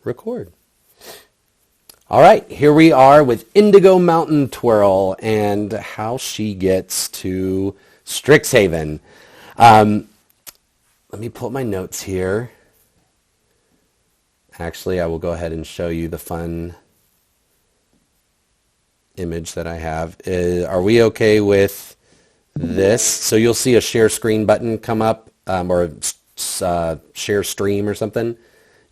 Record. All right, here we are with Indigo Mountaintwirl and how she gets to Strixhaven. Let me pull up my notes here. Actually, I will go ahead and show you the fun image that I have. Are we okay with this? So you'll see a share screen button come up, or share stream or something.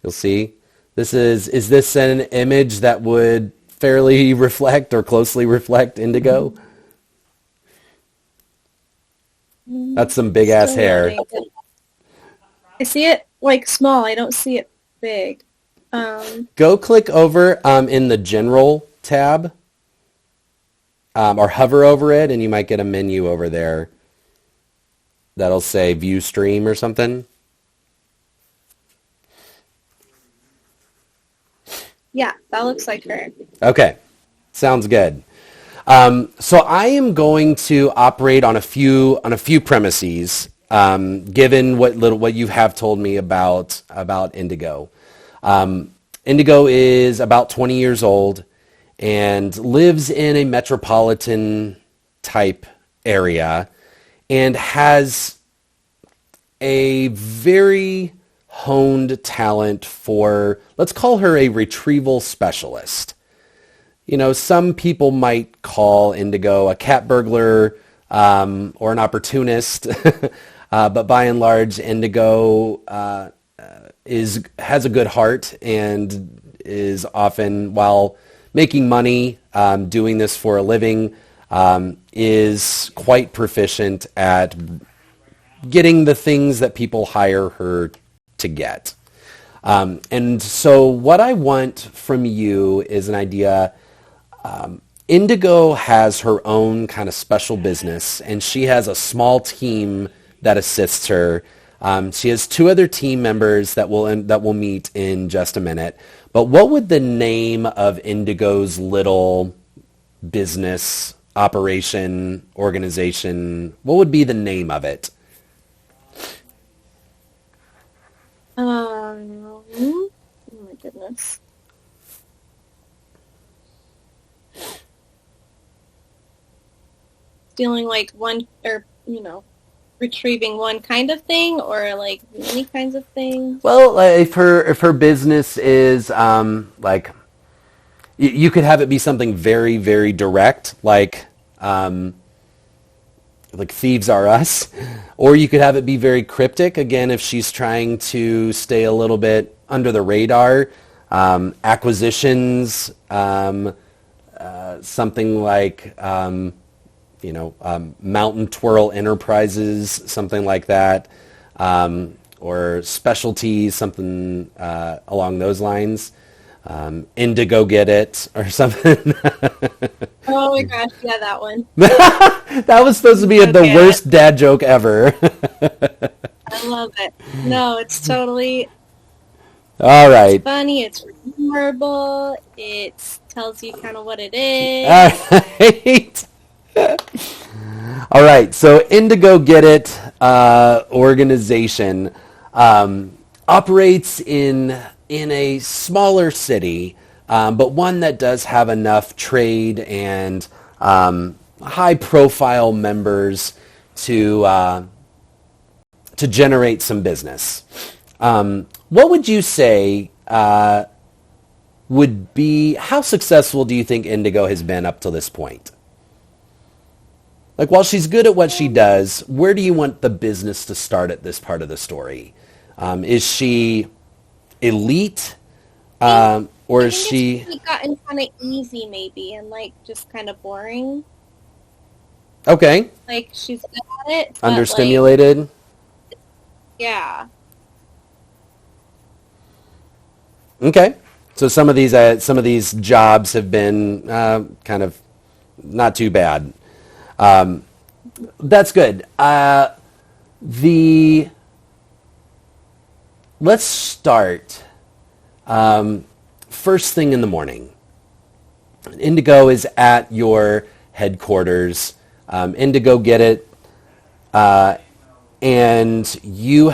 You'll see. Is this an image that would fairly reflect or closely reflect Indigo? That's some big ass hair. I see it like small. I don't see it big. Go click over in the general tab, or hover over it, and you might get a menu over there that'll say view stream or something. Yeah, that looks like her. Okay, sounds good. So I am going to operate on a few premises, given what you have told me about Indigo. Indigo is about 20 years old and lives in a metropolitan type area and has a very honed talent for, let's call her a retrieval specialist. You know, some people might call Indigo a cat burglar or an opportunist, but by and large, Indigo has a good heart and is often, while making money doing this for a living, is quite proficient at getting the things that people hire her to get. And so what I want from you is an idea. Indigo has her own kind of special business, and she has a small team that assists her. She has two other team members that will meet in just a minute. But what would the name of Indigo's little business operation organization? What would be the name of it? Oh my goodness. Stealing like one, or retrieving one kind of thing, or like many kinds of things. Well, if her business is like, you could have it be something very, very direct, like Thieves R Us, or you could have it be very cryptic. Again, if she's trying to stay a little bit under the radar, acquisitions, something like Mountaintwirl Enterprises, something like that, or specialties, something along those lines. Indigo Get It or something. Oh my gosh, yeah, that one. That was supposed to be the worst dad joke ever. I love it. No, it's totally... All right. It's funny, it's memorable, it tells you kind of what it is. All right. All right, so Indigo Get It organization operates in a smaller city, but one that does have enough trade and high-profile members to generate some business. What would you say would be, how successful do you think Indigo has been up to this point? Like, while she's good at what she does, where do you want the business to start at this part of the story? Is she elite, or is she... It's really gotten kind of easy, maybe, and like just kind of boring. Okay. Like, she's good at it. Understimulated. Like, yeah. Okay. So some of these jobs have been kind of not too bad. That's good. Let's start first thing in the morning. Indigo is at your headquarters. Indigo Get It and you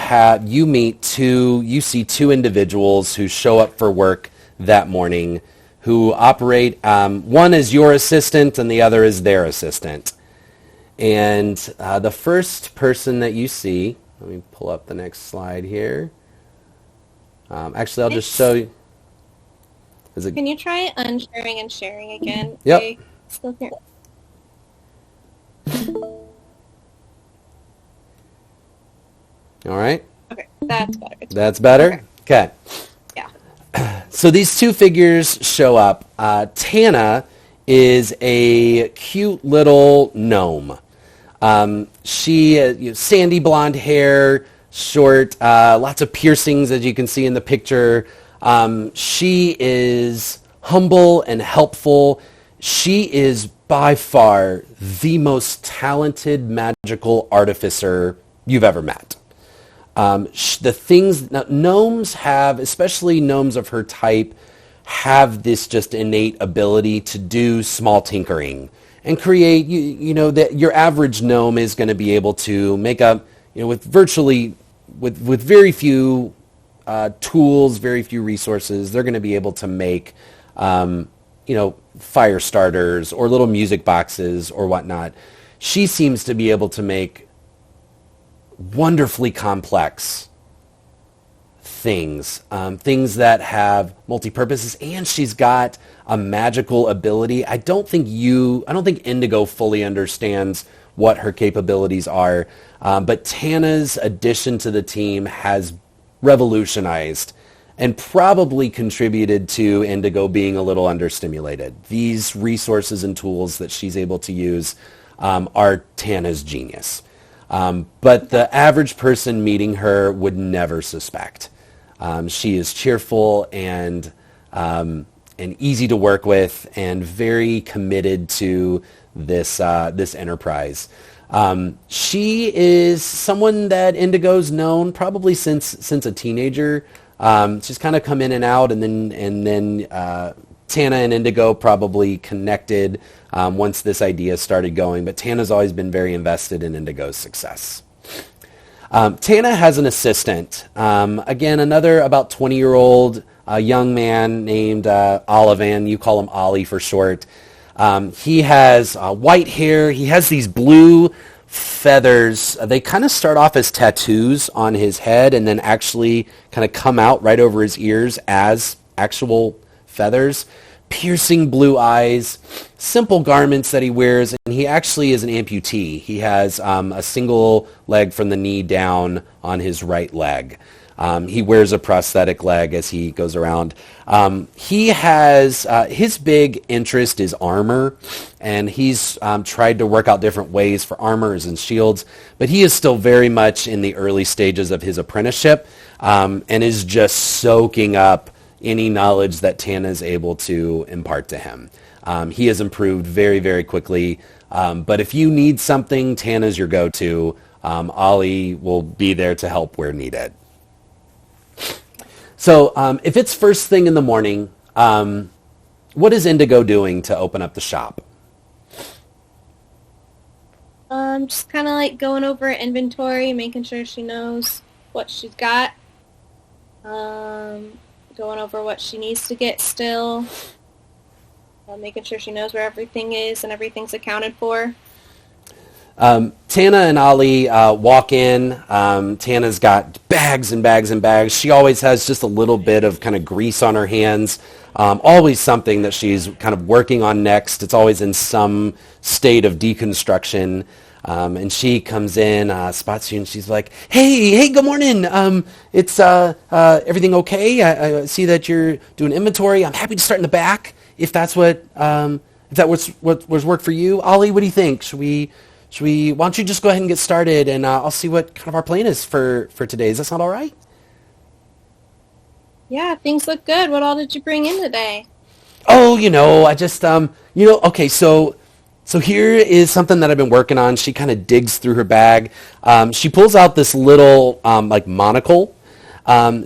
see two individuals who show up for work that morning who operate, one is your assistant and the other is their assistant. And the first person that you see, let me pull up the next slide here. Actually, I'll just show you. Can you try unsharing and sharing again? Yep. I still can't. All right. Okay, that's better. That's better? Okay. Yeah. So these two figures show up. Tana is a cute little gnome. She sandy blonde hair, short, lots of piercings as you can see in the picture. She is humble and helpful. She is by far the most talented magical artificer you've ever met. Gnomes have, especially gnomes of her type, have this just innate ability to do small tinkering and create, that your average gnome is going to be able to make up, with very few tools, very few resources, they're going to be able to make, fire starters or little music boxes or whatnot. She seems to be able to make wonderfully complex things that have multi-purposes, and she's got a magical ability. I don't think Indigo fully understands what her capabilities are, but Tana's addition to the team has revolutionized and probably contributed to Indigo being a little understimulated. These resources and tools that she's able to use are Tana's genius. But the average person meeting her would never suspect. She is cheerful and easy to work with, and very committed to this enterprise. She is someone that Indigo's known probably since a teenager. She's kind of come in and out, and then Tana and Indigo probably connected once this idea started going. But Tana's always been very invested in Indigo's success. Tana has an assistant. Again, another about 20-year-old young man named Olivan. You call him Ollie for short. He has white hair. He has these blue feathers. They kind of start off as tattoos on his head and then actually kind of come out right over his ears as actual feathers. Piercing blue eyes, simple garments that he wears, and he actually is an amputee. He has a single leg from the knee down on his right leg. He wears a prosthetic leg as he goes around. He has, his big interest is armor, and he's tried to work out different ways for armors and shields, but he is still very much in the early stages of his apprenticeship, and is just soaking up any knowledge that Tana is able to impart to him. He has improved very, very quickly, but if you need something, Tana's your go-to. Ollie will be there to help where needed. So if it's first thing in the morning, what is Indigo doing to open up the shop? Just kind of like going over inventory, making sure she knows what she's got. Going over what she needs to get still. Making sure she knows where everything is and everything's accounted for. Tana and Ollie walk in. Tana's got bags and bags and bags. She always has just a little bit of kind of grease on her hands. Always something that she's kind of working on next. It's always in some state of deconstruction. And she comes in, spots you, and she's like, hey, good morning. It's everything okay? I see that you're doing inventory. I'm happy to start in the back if that's what was work for you. Ollie, what do you think? Should we, why don't you just go ahead and get started, and I'll see what kind of our plan is for today. Does that sound all right? Yeah, things look good. What all did you bring in today? Oh, I just, okay, so here is something that I've been working on. She kind of digs through her bag. She pulls out this little, monocle.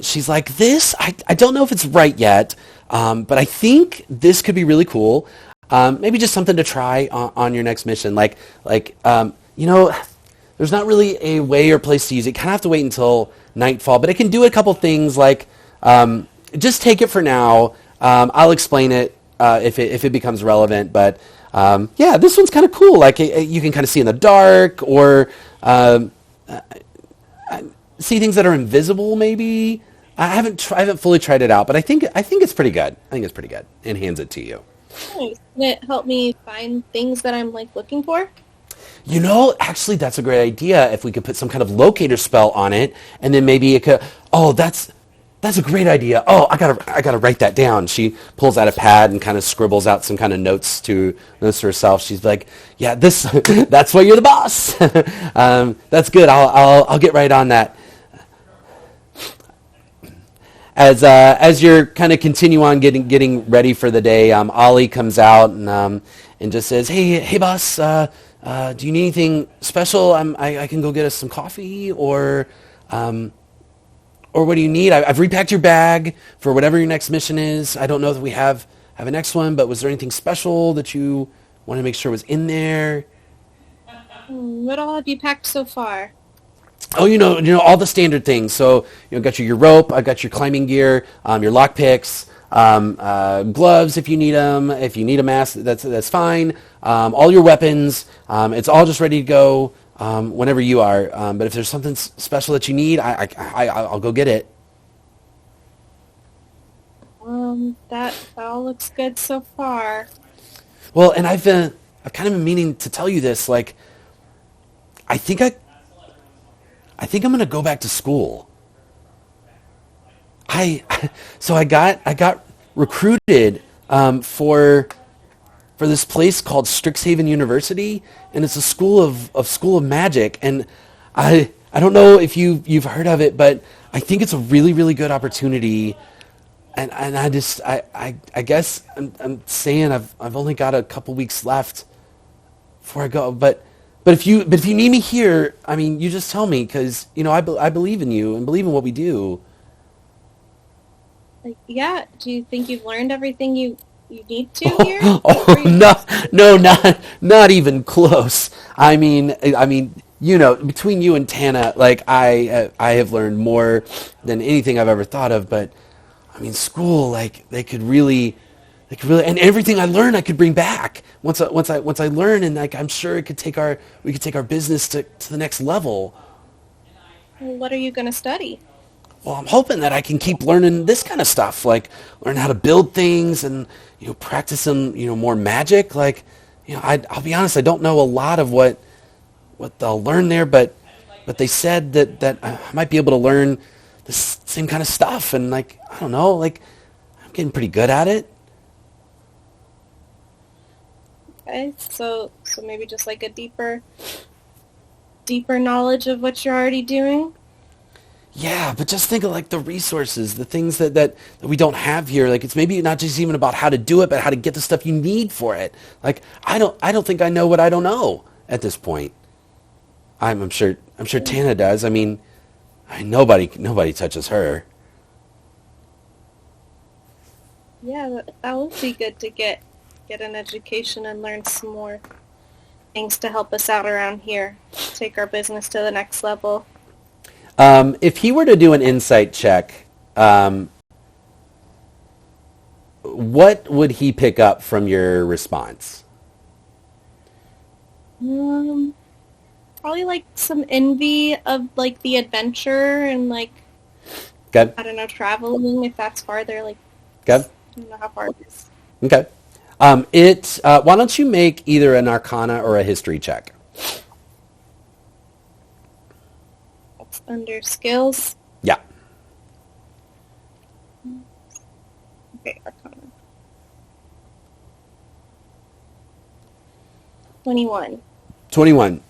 She's like, this, I don't know if it's right yet, but I think this could be really cool. Maybe just something to try on your next mission. There's there's not really a way or place to use it. You kind of have to wait until nightfall, but it can do a couple things like just take it for now. I'll explain it if it becomes relevant, but yeah, this one's kind of cool. Like you can kind of see in the dark or see things that are invisible. Maybe I haven't fully tried it out, but I think it's pretty good. I think it's pretty good. And hands it to you. Nice. Can it help me find things that I'm like looking for? You know, actually, that's a great idea. If we could put some kind of locator spell on it, and then maybe it could. Oh, that's a great idea. Oh, I gotta write that down. She pulls out a pad and kind of scribbles out some kind of notes to herself. She's like, yeah, this that's why you're the boss. That's good. I'll get right on that. As you're kind of continue on getting ready for the day, Ollie comes out and just says, hey boss, do you need anything special? I can go get us some coffee or what do you need? I've repacked your bag for whatever your next mission is. I don't know that we have a next one, but was there anything special that you want to make sure was in there? What all have you packed so far? Oh, you know all the standard things. So, got your rope, I got your climbing gear, your lock picks, gloves if you need them. If you need a mask, that's fine. All your weapons, it's all just ready to go whenever you are. But if there's something special that you need, I'll go get it. That all looks good so far. Well, and I've kind of been meaning to tell you this. Like, I think I'm gonna go back to school. So I got recruited for this place called Strixhaven University, and it's a school of magic. And I don't know if you've heard of it, but I think it's a really really good opportunity. And I guess I'm saying I've only got a couple weeks left before I go, but if you need me here, I mean, you just tell me, because I believe in you and believe in what we do. Like, yeah. Do you think you've learned everything you need to here? Oh, no, not even close. I mean, between you and Tana, like I have learned more than anything I've ever thought of. But I mean, school, like they could really, and everything I learn, I could bring back once I learn, and like I'm sure we could take our business to the next level. Well, what are you going to study? Well, I'm hoping that I can keep learning this kind of stuff, like learn how to build things and practicing more magic. Like I'll be honest, I don't know a lot of what they'll learn there, but they said that I might be able to learn the same kind of stuff, and like I don't know, like I'm getting pretty good at it. Okay, so maybe just like a deeper knowledge of what you're already doing. Yeah, but just think of like the resources, the things that we don't have here. Like it's maybe not just even about how to do it, but how to get the stuff you need for it. Like I don't think I know what I don't know at this point. I'm sure Tana does. I mean, nobody touches her. Yeah, that would be good to get an education and learn some more things to help us out around here. Take our business to the next level. If he were to do an insight check, what would he pick up from your response? Probably like some envy of like the adventure and like Okay. I don't know, traveling if that's farther. Like Okay. I don't know how far it is. Okay. Why don't you make either an Arcana or a History check? That's under skills. Yeah. Okay, Arcana. 21. 21.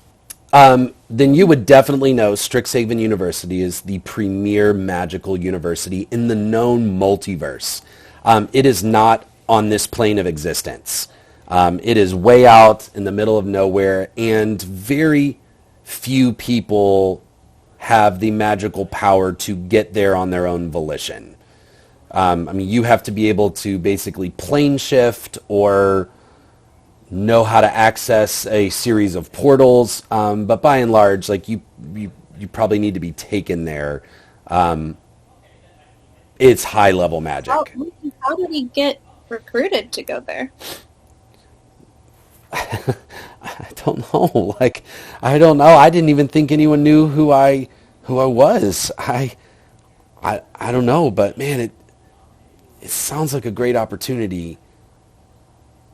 Then you would definitely know Strixhaven University is the premier magical university in the known multiverse. It is not on this plane of existence. It is way out in the middle of nowhere, and very few people have the magical power to get there on their own volition. I mean, you have to be able to basically plane shift or know how to access a series of portals, but by and large, like you probably need to be taken there. It's high level How, magic. how did he get recruited to go there? I don't know. Like, I don't know. I didn't even think anyone knew who I was. I don't know, but man, it sounds like a great opportunity.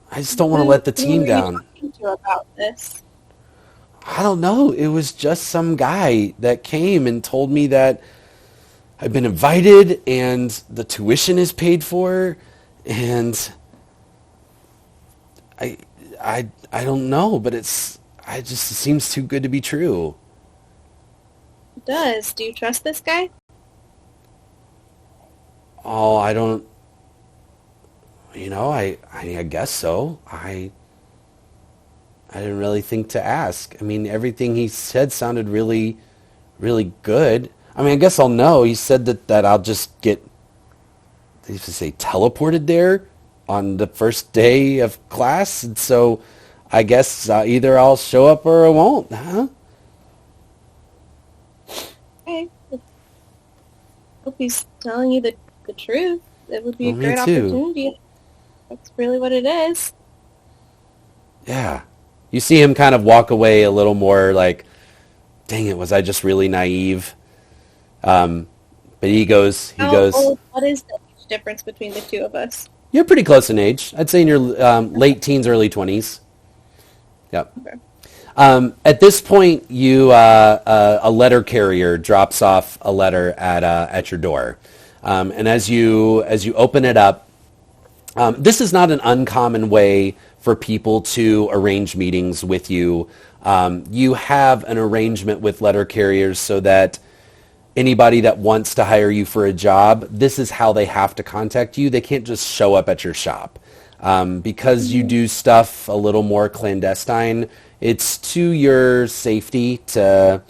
I just don't want to let the Who team were you down. talking to about this? I don't know. It was just some guy that came and told me that I've been invited and the tuition is paid for, and I I don't know, but it seems too good to be true. It does. Do you trust this guy? Oh, I don't. I guess so. I didn't really think to ask. I mean, everything he said sounded really, really good. I mean, I guess I'll know. He said that I'll just get, did he say teleported there on the first day of class? And so I guess either I'll show up or I won't, huh? Okay. Hope he's telling you the truth. It would be a Well, me great too. opportunity. That's really what it is. Yeah. You see him kind of walk away a little more like, dang it, was I just really naive? But he goes, What is the age difference between the two of us? you're pretty close in age. I'd say in your late teens, early 20s. Yep. Okay. At this point, a letter carrier drops off a letter at your door, and as you open it up, this is not an uncommon way for people to arrange meetings with you. You have an arrangement with letter carriers so that anybody that wants to hire you for a job, this is how they have to contact you. They can't just show up at your shop. Because you do stuff a little more clandestine, it's to your safety to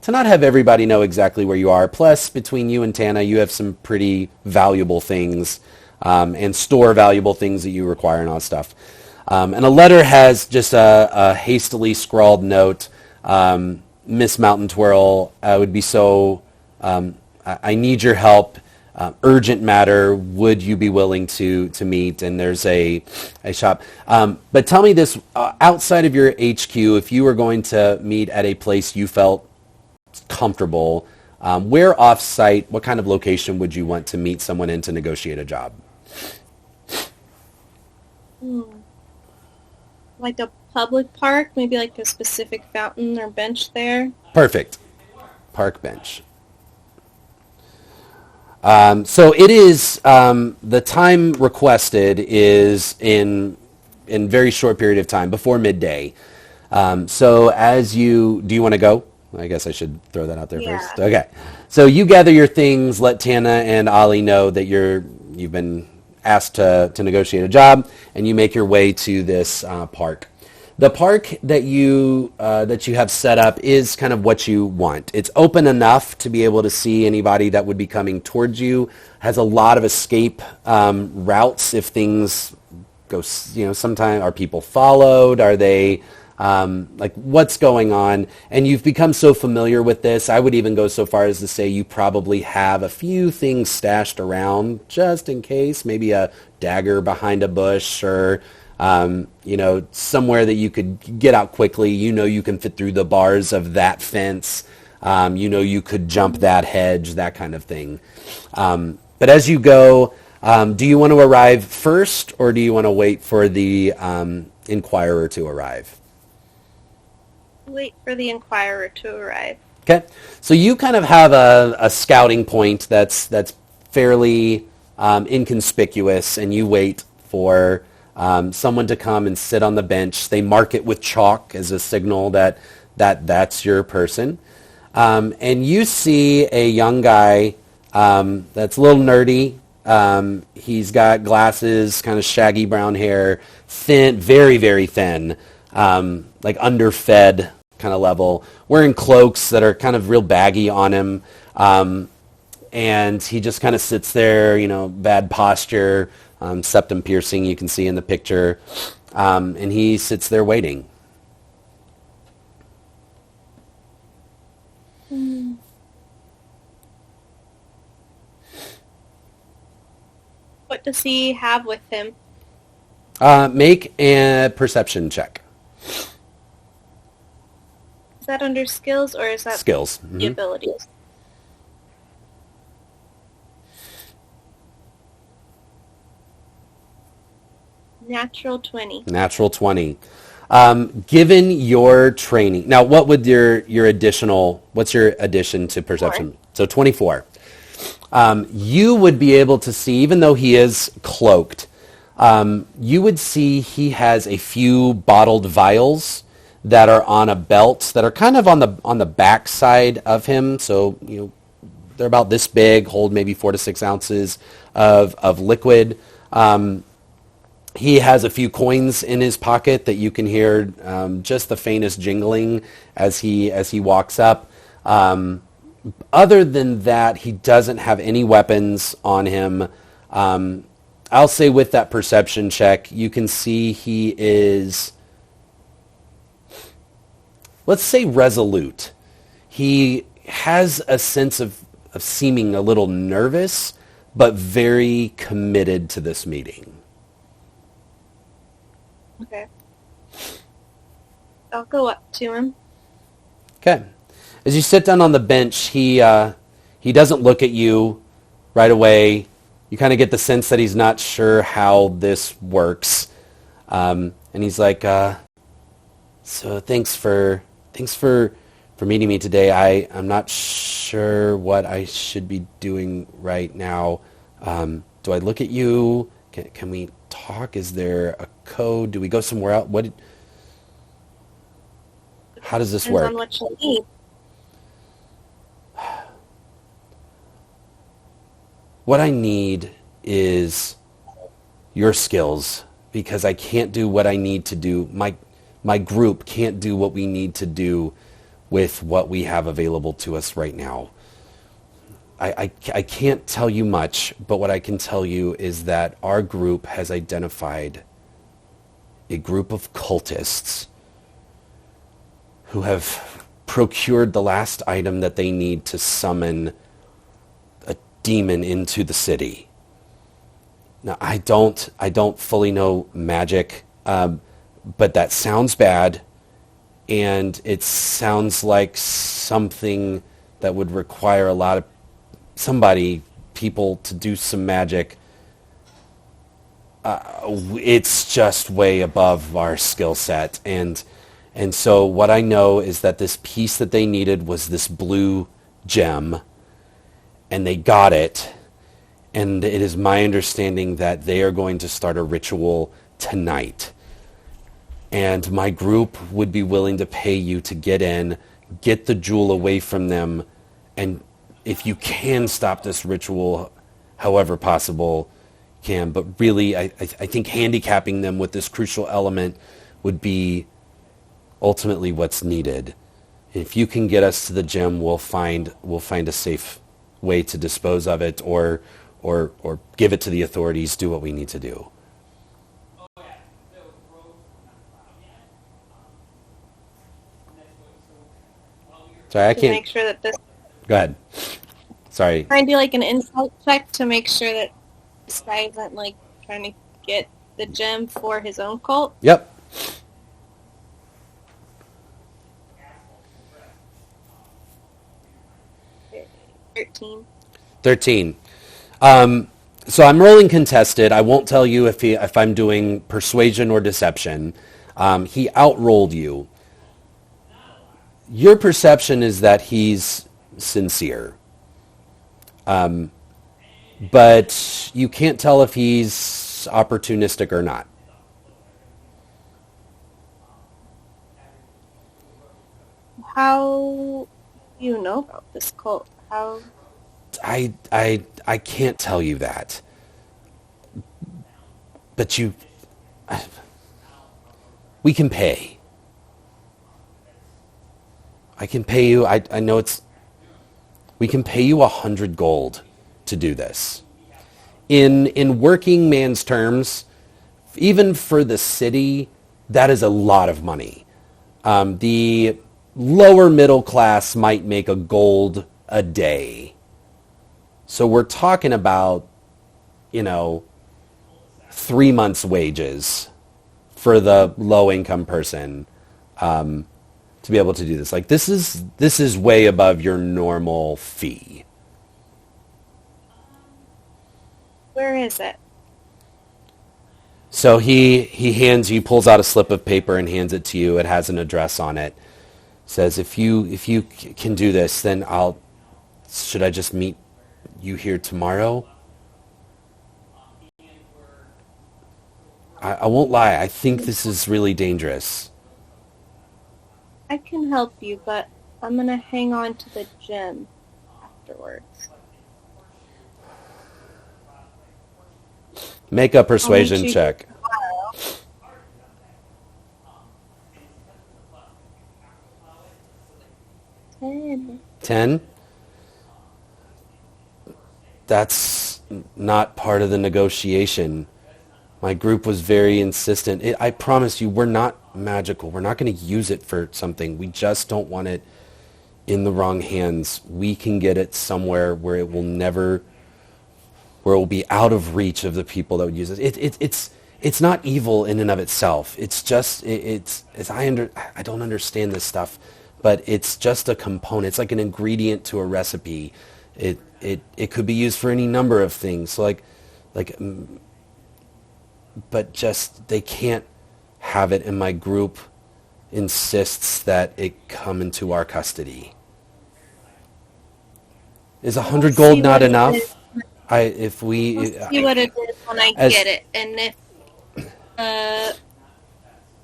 not have everybody know exactly where you are. Plus, between you and Tana, you have some pretty valuable things and store valuable things that you require and all that stuff. And a letter has just a hastily scrawled note. Miss Mountaintwirl, I would be so... I need your help. Urgent matter. Would you be willing to meet? And there's a shop. But tell me this, outside of your HQ, if you were going to meet at a place you felt comfortable, where off-site, what kind of location would you want to meet someone in to negotiate a job? Like a public park, maybe like a specific fountain or bench there. Perfect. Park bench. So it is, the time requested is in very short period of time, before midday. So do you want to go? I guess I should throw that out there first. Okay. So you gather your things, let Tana and Ollie know that you've been asked to negotiate a job, and you make your way to this park. The park that you have set up is kind of what you want. It's open enough to be able to see anybody that would be coming towards you. Has a lot of escape routes if things go. Sometimes are people followed? Are they like what's going on? And you've become so familiar with this. I would even go so far as to say you probably have a few things stashed around just in case. Maybe a dagger behind a bush or. Somewhere that you could get out quickly. You can fit through the bars of that fence. You could jump that hedge, that kind of thing. But as you go, do you want to arrive first, or do you want to wait for the Inquirer to arrive? Wait for the Inquirer to arrive. Okay. So you kind of have a scouting point that's fairly inconspicuous, and you wait for someone to come and sit on the bench. They mark it with chalk as a signal that's your person. And you see a young guy that's a little nerdy. He's got glasses, kind of shaggy brown hair, thin, very, very thin, like underfed kind of level, wearing cloaks that are kind of real baggy on him. And he just kind of sits there, bad posture, septum piercing, you can see in the picture. And he sits there waiting. Hmm. What does he have with him? Make a perception check. Is that under skills or is that Skills. the abilities? Natural 20. Natural 20. Given your training, now what would what's your addition to perception? 4. So 24. You would be able to see, even though he is cloaked, you would see he has a few bottled vials that are on a belt that are kind of on the back side of him. So, they're about this big, hold maybe 4 to 6 ounces of liquid. He has a few coins in his pocket that you can hear just the faintest jingling as he walks up. Other than that, he doesn't have any weapons on him. I'll say with that perception check, you can see he is, let's say, resolute. He has a sense of seeming a little nervous, but very committed to this meeting. Okay. I'll go up to him. Okay. As you sit down on the bench, he doesn't look at you right away. You kind of get the sense that he's not sure how this works, and he's like, "So thanks for meeting me today. I'm not sure what I should be doing right now. Do I look at you? Can we talk? Is there a code? Do we go somewhere else? How does this work?" Depends on what you need. What I need is your skills, because I can't do what I need to do. My group can't do what we need to do with what we have available to us right now. I can't tell you much, but what I can tell you is that our group has identified a group of cultists who have procured the last item that they need to summon a demon into the city. Now, I don't fully know magic, but that sounds bad, and it sounds like something that would require a lot of people to do some magic. It's just way above our skill set, and so what I know is that this piece that they needed was this blue gem, and they got it, and it is my understanding that they are going to start a ritual tonight, and my group would be willing to pay you to get in, get the jewel away from them, and if you can stop this ritual however possible, can. But really, I think handicapping them with this crucial element would be ultimately what's needed. If you can get us to the gem, we'll find a safe way to dispose of it, or give it to the authorities. Do what we need to do. Sorry, I To can't. make sure that this... Go ahead. Sorry. Try and do like an insight check to make sure that this guy isn't like trying to get the gem for his own cult. Yep. 13. 13. So I'm rolling contested. I won't tell you if I'm doing persuasion or deception. He outrolled you. Your perception is that he's sincere. But you can't tell if he's opportunistic or not. How do you know about this cult? How... I can't tell you that. But we can pay. I can pay you. I know we can pay you 100 gold to do this. In working man's terms, even for the city, that is a lot of money. The lower middle class might make a gold a day. So we're talking about, 3 months' wages for the low income person to be able to do this. Like this is way above your normal fee. Where is it? So he pulls out a slip of paper and hands it to you. It has an address on it. Says, if you can do this, then should I just meet you here tomorrow? I won't lie. I think this is really dangerous. I can help you, but I'm gonna hang on to the gym afterwards. Make a persuasion check. 10? That's not part of the negotiation. My group was very insistent. I promise you, we're not magical. We're not going to use it for something. We just don't want it in the wrong hands. We can get it somewhere where it will be out of reach of the people that would use it. It's not evil in and of itself. It's just, I don't understand this stuff, but it's just a component. It's like an ingredient to a recipe. It could be used for any number of things. So but just they can't have it, and my group insists that it come into our custody. Is 100 gold not enough? We'll see what it is when I get it, and if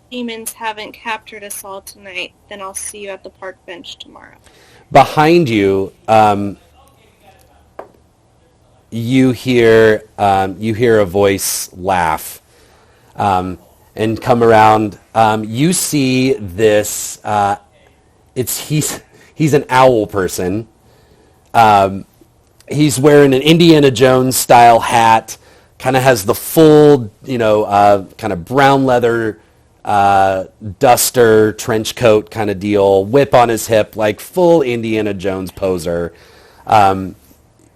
demons haven't captured us all tonight, then I'll see you at the park bench tomorrow. Behind you, you hear a voice laugh, and come around. You see this. He's an owl person. He's wearing an Indiana Jones style hat. Kind of has the full, kind of brown leather duster trench coat kind of deal. Whip on his hip, like full Indiana Jones poser.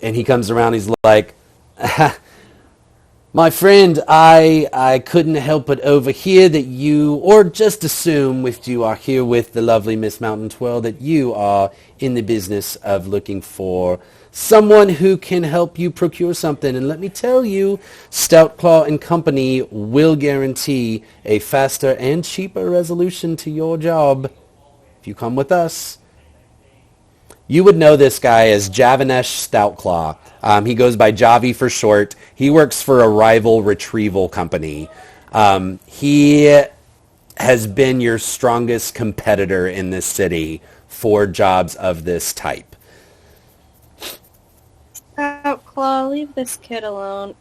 And he comes around, he's like, my friend, I couldn't help but overhear that you, or just assume if you are here with the lovely Miss Mountaintwirl, that you are in the business of looking for someone who can help you procure something. And let me tell you, Stout Claw and Company will guarantee a faster and cheaper resolution to your job if you come with us. You would know this guy as Javanesh Stoutclaw. He goes by Javi for short. He works for a rival retrieval company. He has been your strongest competitor in this city for jobs of this type. Stoutclaw, leave this kid alone.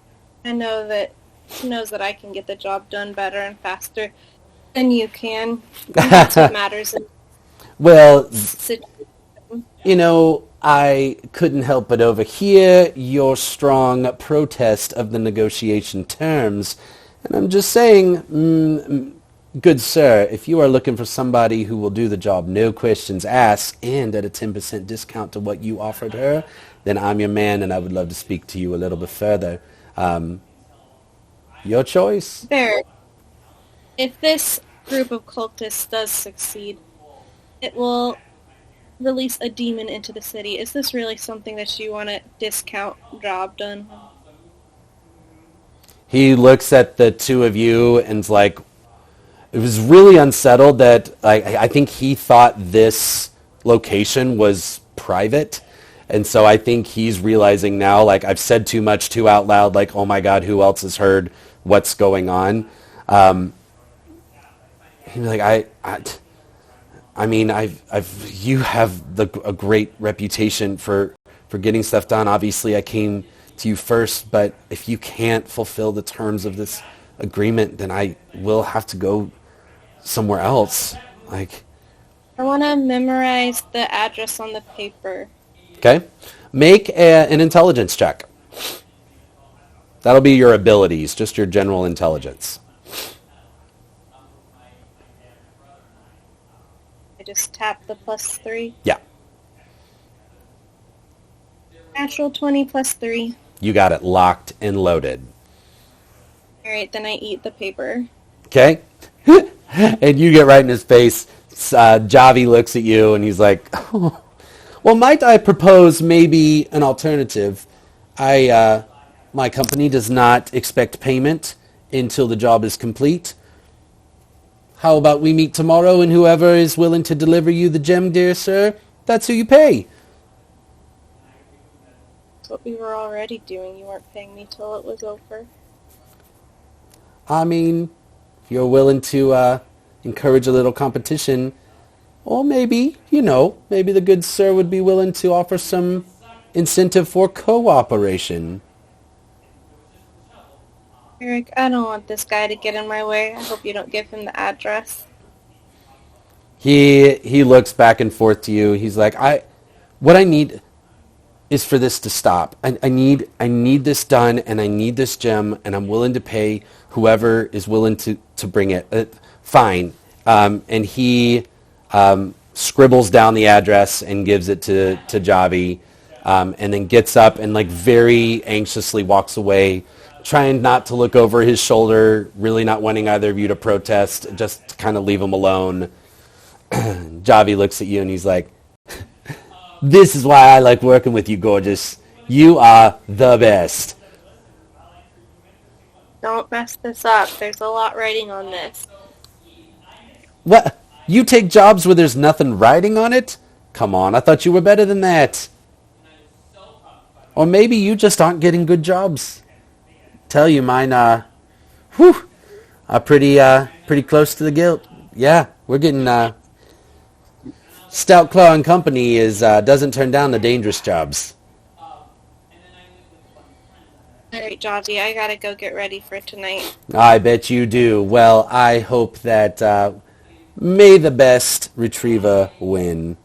I know that he knows that I can get the job done better and faster than you can. That's what matters. Well, I couldn't help but overhear your strong protest of the negotiation terms. And I'm just saying, good sir, if you are looking for somebody who will do the job, no questions asked, and at a 10% discount to what you offered her, then I'm your man, and I would love to speak to you a little bit further. Your choice. There. If this group of cultists does succeed, it will release a demon into the city. Is this really something that you want to discount job done? He looks at the two of you and's like, it was really unsettled that I think he thought this location was private. And so I think he's realizing now, like, I've said too much too out loud, like, oh my God, who else has heard what's going on? He'd be like, you have a great reputation for getting stuff done. Obviously, I came to you first, but if you can't fulfill the terms of this agreement, then I will have to go somewhere else. I want to memorize the address on the paper. Okay. Make an intelligence check. That'll be your abilities, just your general intelligence. just tap the +3. Yeah, Natural 20 +3. you got it locked and loaded. Alright, then I eat the paper. Okay? And you get right in his face. Javi looks at you and he's like, oh, well, might I propose maybe an alternative? My company does not expect payment until the job is complete. How about we meet tomorrow and whoever is willing to deliver you the gem, dear sir, that's who you pay. That's what we were already doing. You weren't paying me till it was over. I mean, if you're willing to encourage a little competition, or maybe, maybe the good sir would be willing to offer some incentive for cooperation. Eric, I don't want this guy to get in my way. I hope you don't give him the address. He looks back and forth to you. He's like, what I need is for this to stop. I need this done, and I need this gem, and I'm willing to pay whoever is willing to bring it. Fine. And he scribbles down the address and gives it to Javi, and then gets up and like very anxiously walks away, trying not to look over his shoulder, really not wanting either of you to protest, just to kind of leave him alone. Javi looks at you and he's like, this is why I like working with you, gorgeous. You are the best. Don't mess this up. There's a lot writing on this. What? You take jobs where there's nothing writing on it? Come on, I thought you were better than that. Or maybe you just aren't getting good jobs. Tell you, mine are pretty close to the guild. Yeah, we're getting Stout Claw and Company doesn't turn down the dangerous jobs. Alright, Javi, I gotta go get ready for tonight. I bet you do. Well, I hope that may the best retriever win.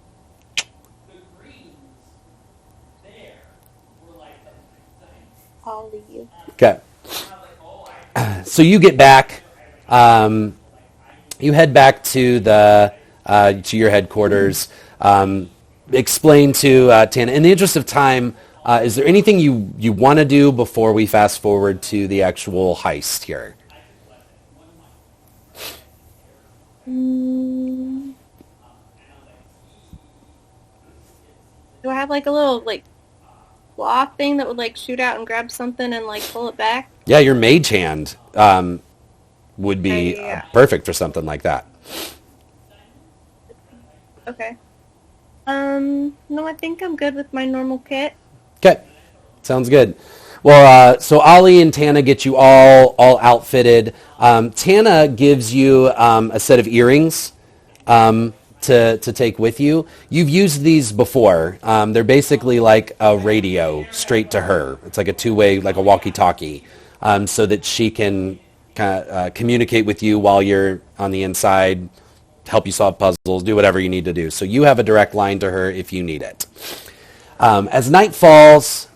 I'll leave. Okay. So you get back. You head back to to your headquarters. Explain to Tana. In the interest of time, is there anything you want to do before we fast forward to the actual heist here? Do I have like a little claw thing that would shoot out and grab something and pull it back? Yeah, your mage hand would be perfect for something like that. Okay. No, I think I'm good with my normal kit. Okay, sounds good. Well, so Ollie and Tana get you all outfitted. Tana gives you a set of earrings to take with you. You've used these before. They're basically like a radio straight to her. It's like a two-way, like a walkie-talkie, so that she can kind of communicate with you while you're on the inside, help you solve puzzles, do whatever you need to do. So you have a direct line to her if you need it. As night falls,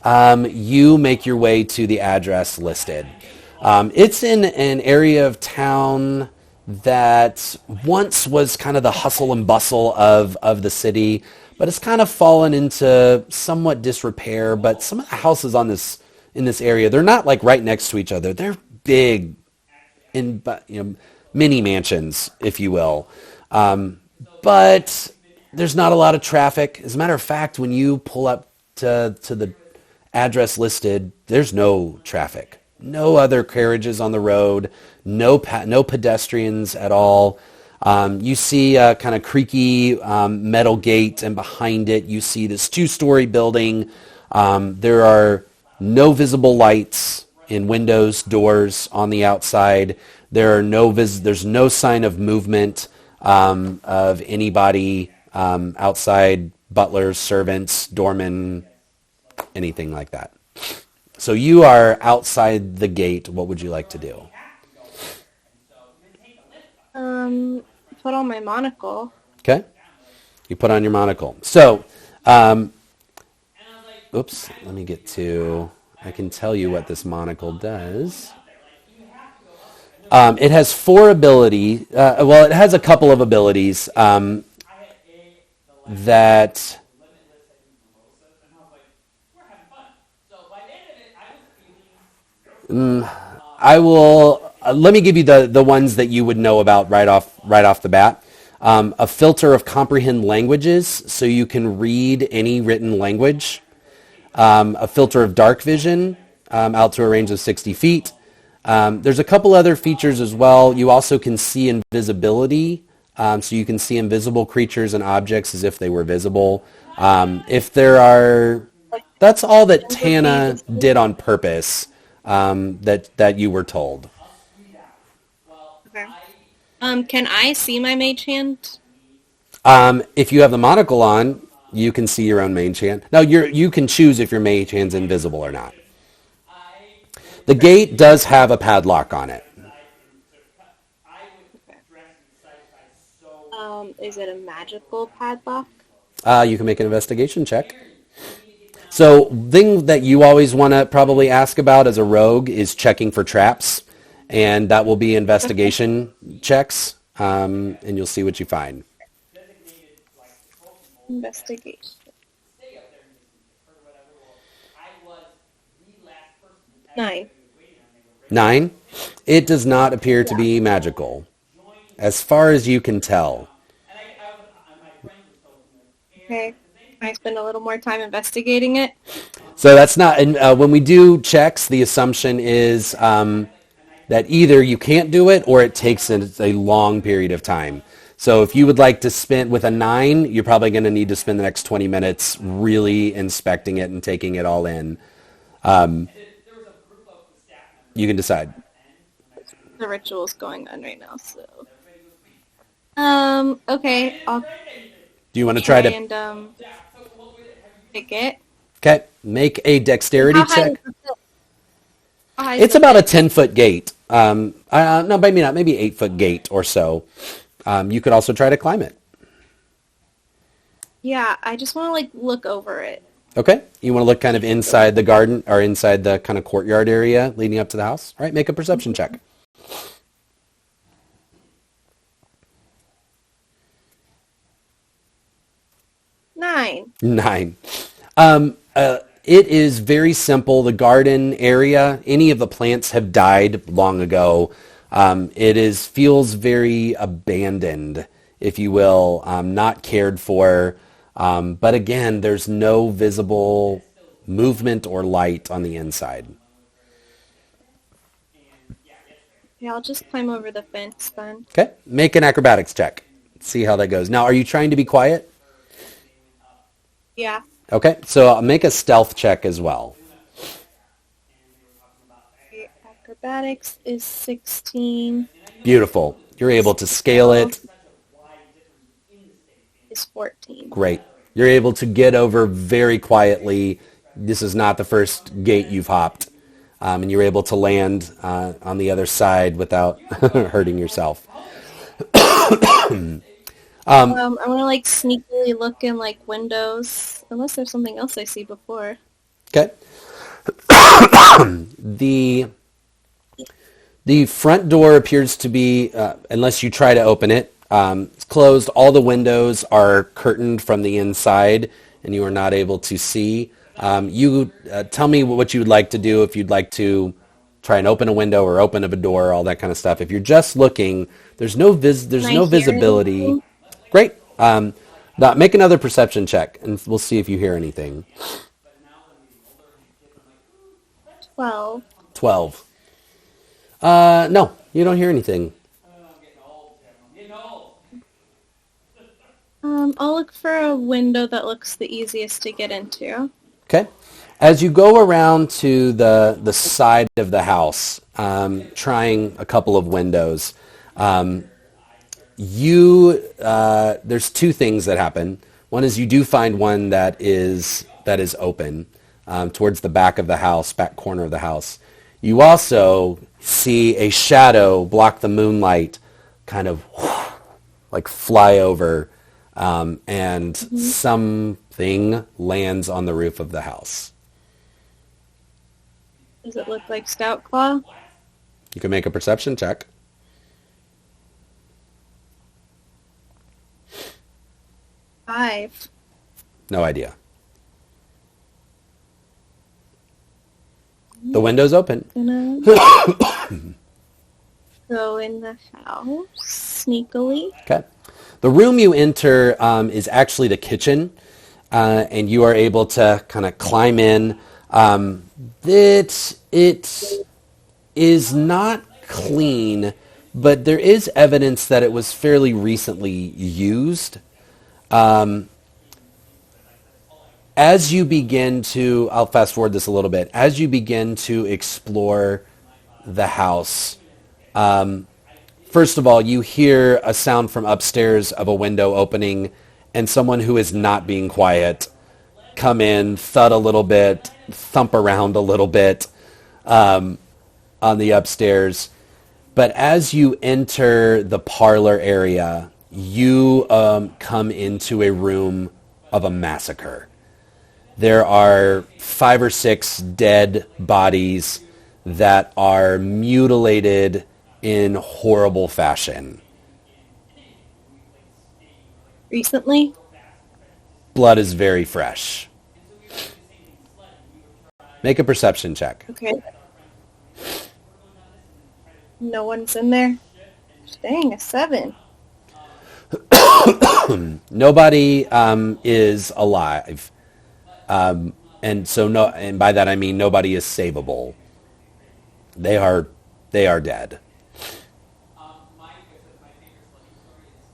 you make your way to the address listed. It's in an area of town that once was kind of the hustle and bustle of the city, but it's kind of fallen into somewhat disrepair. But some of the houses in this area, they're not like right next to each other. They're big, mini mansions, if you will. But there's not a lot of traffic. As a matter of fact, when you pull up to the address listed, there's no traffic. No other carriages on the road. No pedestrians at all. You see a kind of creaky metal gate, and behind it you see this two-story building. There are no visible lights in windows, doors on the outside. There's no sign of movement of anybody outside, butlers, servants, doormen, anything like that. So you are outside the gate. What would you like to do? Put on my monocle. Okay. You put on your monocle. So, oops, let me get to, I can tell you what this monocle does. It has 4 ability. Well, it has a couple of abilities. that I will let me give you the ones that you would know about right off the bat. A filter of comprehend languages, so you can read any written language. A filter of dark vision out to a range of 60 feet. There's a couple other features as well. You also can see invisibility, so you can see invisible creatures and objects as if they were visible. If there are, Like, that's all that those would be Tana the did on purpose. That you were told. okay. Can I see my mage hand? If you have the monocle on, you can see your own mage hand. Now you can choose if your mage hand's invisible or not. The gate does have a padlock on it. Okay. Is it a magical padlock? You can make an investigation check. So, thing that you always want to probably ask about as a rogue is checking for traps, and that will be investigation checks, and you'll see what you find. Investigation. 9. 9. It does not appear to Yeah. be magical, as far as you can tell. Okay. Can I spend a little more time investigating it? So that's not, and when we do checks, the assumption is that either you can't do it or it takes a long period of time. So if you would like to spend with a 9, you're probably going to need to spend the next 20 minutes really inspecting it and taking it all in. You can decide. The ritual's going on right now, so. Okay, I'll Do you want to try try to? and pick it. Okay, make a dexterity How high is check. the pit? How high is It's the about a pit? 10-foot gate. No, maybe not. Maybe 8-foot gate or so. You could also try to climb it. Yeah, I just want to like look over it. Okay. You want to look kind of inside the garden or inside the kind of courtyard area leading up to the house. All right. Make a perception check. 9. 9. It is very simple. The garden area, any of the plants have died long ago. Feels very abandoned, if you will, not cared for. But again, there's no visible movement or light on the inside. Yeah, I'll just climb over the fence then. Okay, make an acrobatics check. See how that goes. Now, are you trying to be quiet? Yeah. Okay, so I'll make a stealth check as well. Okay, acrobatics is 16. Beautiful. You're able to scale it. Is 14. Great. You're able to get over very quietly. This is not the first gate you've hopped. And you're able to land on the other side without hurting yourself. I want to like sneakily look in like windows, unless there's something else I see before. Okay. The front door appears to be, unless you try to open it, it's closed. All the windows are curtained from the inside, and you are not able to see. You tell me what you would like to do if you'd like to try and open a window or open up a door, all that kind of stuff. If you're just looking, there's no Can I hear visibility. anything? Great. Now make another perception check, and we'll see if you hear anything. 12. 12. No, you don't hear anything. I'll look for a window that looks the easiest to get into. Okay. As you go around to the side of the house, trying a couple of windows, there's two things that happen. One is you do find one that is open towards the back of the house, back corner of the house. You also see a shadow block the moonlight, kind of like fly over, and something lands on the roof of the house. Does it look like Stout Claw? You can make a perception check. 5. 5. No idea. The window's open. Gonna go in the house sneakily. Okay. The room you enter is actually the kitchen, and you are able to kind of climb in. It is not clean, but there is evidence that it was fairly recently used. As you begin to, I'll fast forward this a little bit, as you begin to explore the house, first of all, you hear a sound from upstairs of a window opening and someone who is not being quiet come in, thud a little bit, thump around a little bit on the upstairs. But as you enter the parlor area, you come into a room of a massacre. There are 5 or 6 dead bodies that are mutilated in horrible fashion. Recently? Blood is very fresh. Make a perception check. Okay. No one's in there? Dang, a 7. Nobody is alive. And so and by that I mean nobody is savable. They are dead.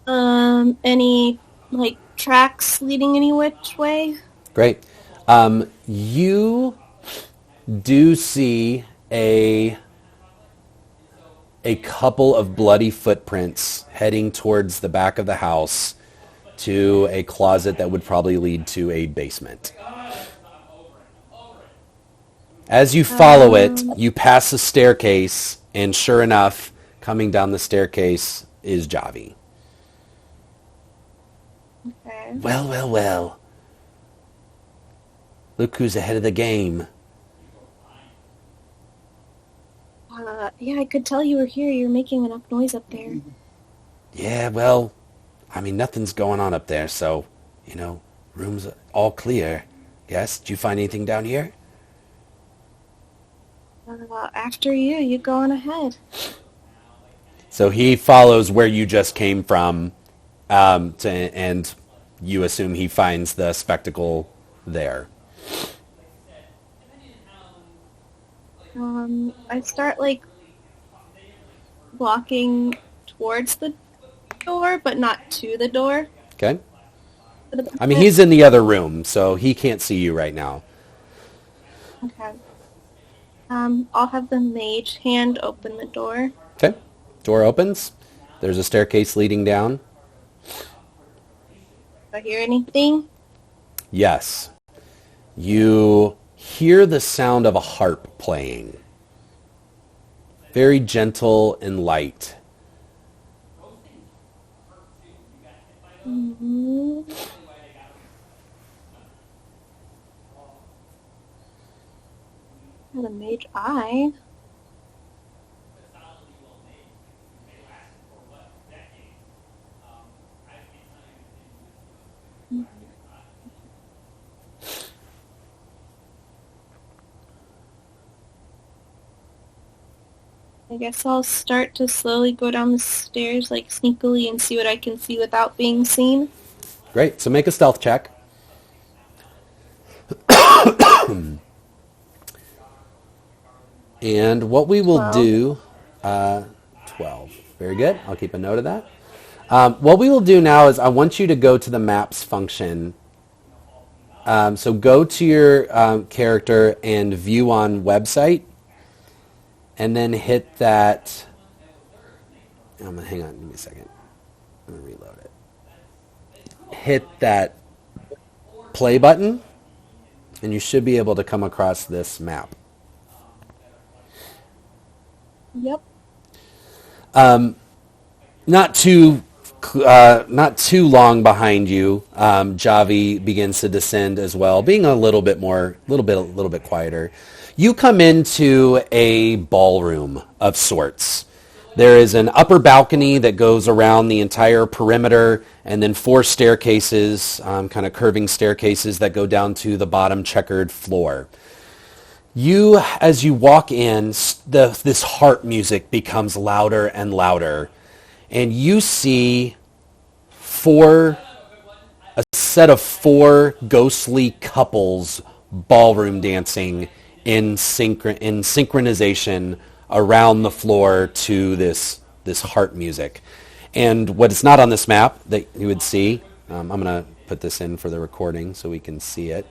Any like tracks leading any which way? Great. You do see a couple of bloody footprints heading towards the back of the house to a closet that would probably lead to a basement. As you follow it, you pass a staircase, and sure enough, coming down the staircase is Javi. Okay. Well, well, well. Look who's ahead of the game. Yeah, I could tell you were here. You're making enough noise up there. Yeah, well, I mean, nothing's going on up there, so, room's all clear. Yes? Did you find anything down here? After you go on ahead. So he follows where you just came from, and you assume he finds the spectacle there. I start walking towards the door, but not to the door. Okay. I mean, he's in the other room, so he can't see you right now. Okay. I'll have the mage hand open the door. Okay. Door opens. There's a staircase leading down. Do I hear anything? Yes. You hear the sound of a harp playing. Very gentle and light. Mm-hmm. The mage eye. I guess I'll start to slowly go down the stairs, sneakily, and see what I can see without being seen. Great. So make a stealth check. And what we will 12. do, 12. Very good. I'll keep a note of that. What we will do now is I want you to go to the maps function. So go to your character and view on website, and then hit that. Hang on, give me a second. I'm going to reload it. Hit that play button, and you should be able to come across this map. Yep. Not too long behind you, Javi begins to descend as well, being a little bit quieter. You come into a ballroom of sorts. There is an upper balcony that goes around the entire perimeter, and then 4 staircases, kind of curving staircases that go down to the bottom checkered floor. You, as you walk in, this harp music becomes louder and louder, and you see a set of 4 ghostly couples ballroom dancing in synchronization around the floor to this harp music. And what is not on this map that you would see, I'm going to put this in for the recording so we can see it.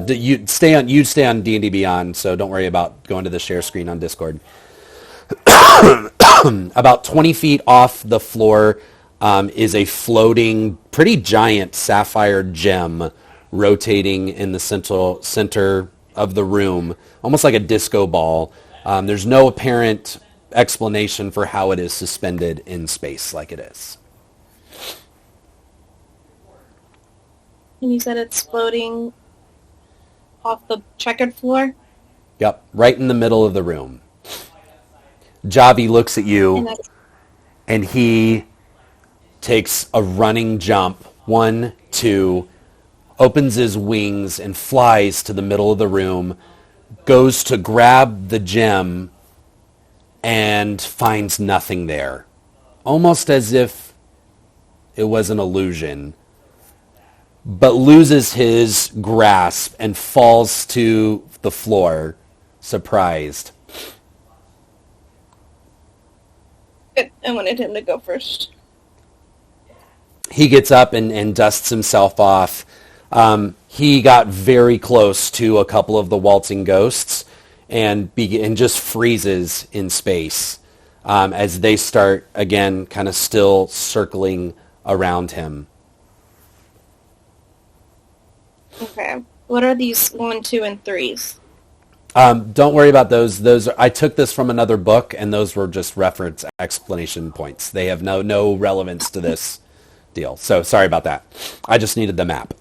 You stay on D&D Beyond, so don't worry about going to the share screen on Discord. About 20 feet off the floor is a floating, pretty giant sapphire gem rotating in the center of the room, almost like a disco ball. There's no apparent explanation for how it is suspended in space like it is. And you said it's floating off the checkered floor? Yep, right in the middle of the room. Javi looks at you, and he takes a running jump, 1, 2, opens his wings and flies to the middle of the room, goes to grab the gem, and finds nothing there. Almost as if it was an illusion, but loses his grasp and falls to the floor, surprised. I wanted him to go first. He gets up and dusts himself off. He got very close to a couple of the waltzing ghosts and just freezes in space as they start, again, kind of still circling around him. Okay. What are these 1, 2, and 3s? Don't worry about those. I took this from another book, and those were just reference explanation points. They have no relevance to this deal. So sorry about that. I just needed the map.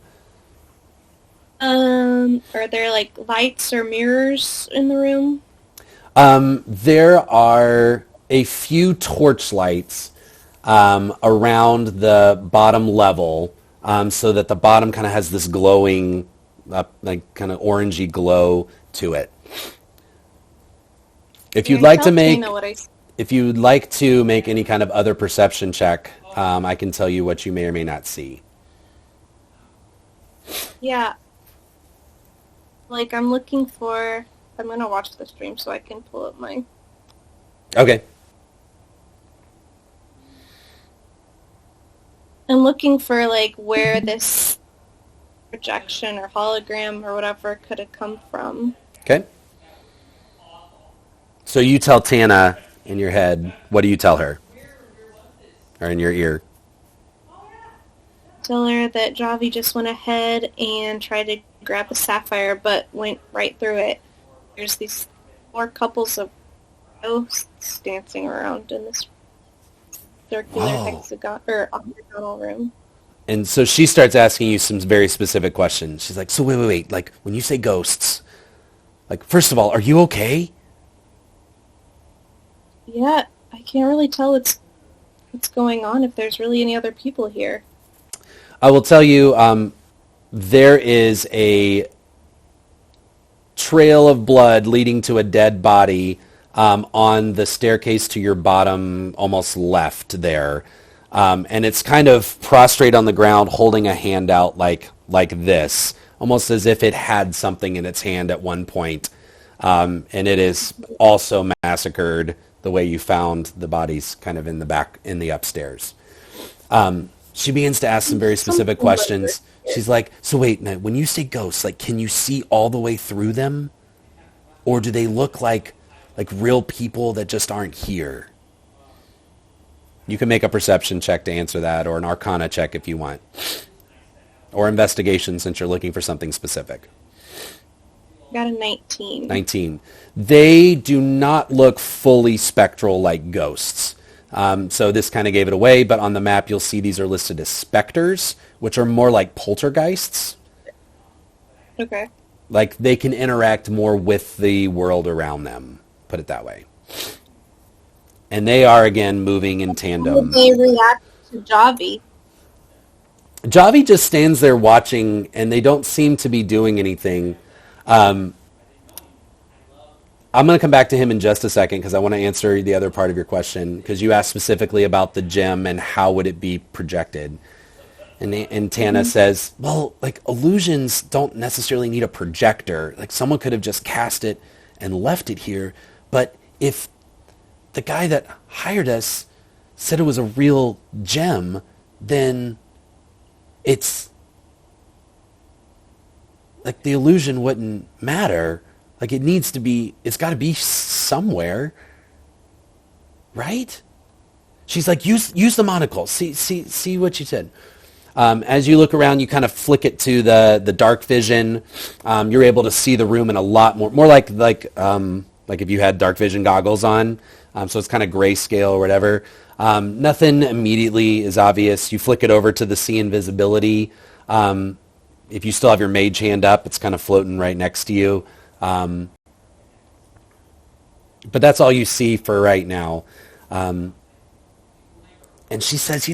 Are there like lights or mirrors in the room? There are a few torch lights around the bottom level, so that the bottom kind of has this glowing, like kind of orangey glow to it. If you'd like to make any kind of other perception check, I can tell you what you may or may not see. Yeah. Like, I'm looking for... I'm going to watch the stream so I can pull up my... Okay. I'm looking for, like, where this projection or hologram or whatever could have come from. Okay. So you tell Tana in your head, what do you tell her? Or in your ear? Tell her that Javi just went ahead and tried to grab the sapphire, but went right through it. There's these 4 couples of ghosts dancing around in this circular hexagon or octagonal room. And so she starts asking you some very specific questions. She's like, so wait. Like, when you say ghosts, like, first of all, are you okay? Yeah, I can't really tell what's going on, if there's really any other people here. I will tell you, there is a trail of blood leading to a dead body on the staircase to your bottom, almost left there. And it's kind of prostrate on the ground, holding a hand out like this, almost as if it had something in its hand at one point. And it is also massacred the way you found the bodies, kind of in the back, in the upstairs. She begins to ask some very specific questions. She's like, so wait, now, when you say ghosts, like, can you see all the way through them? Or do they look like real people that just aren't here? You can make a perception check to answer that, or an arcana check if you want. Or investigation, since you're looking for something specific. Got a 19. 19. They do not look fully spectral like ghosts. So this kind of gave it away, but on the map you'll see these are listed as specters, which are more like poltergeists. Okay. Like they can interact more with the world around them. Put it that way. And they are again moving in How would tandem. they react to Javi? Javi just stands there watching, and they don't seem to be doing anything. I'm going to come back to him in just a second because I want to answer the other part of your question because you asked specifically about the gem and how would it be projected. And Tana says, well, like illusions don't necessarily need a projector. Like someone could have just cast it and left it here. But if the guy that hired us said it was a real gem, then it's like the illusion wouldn't matter. Like it needs to be, it's got to be somewhere, right? She's like, use the monocle. See what she said. As you look around, you kind of flick it to the dark vision. You're able to see the room in a lot more like if you had dark vision goggles on. So it's kind of grayscale or whatever. Nothing immediately is obvious. You flick it over to the see invisibility. If you still have your mage hand up, it's kind of floating right next to you. But that's all you see for right now. And she says,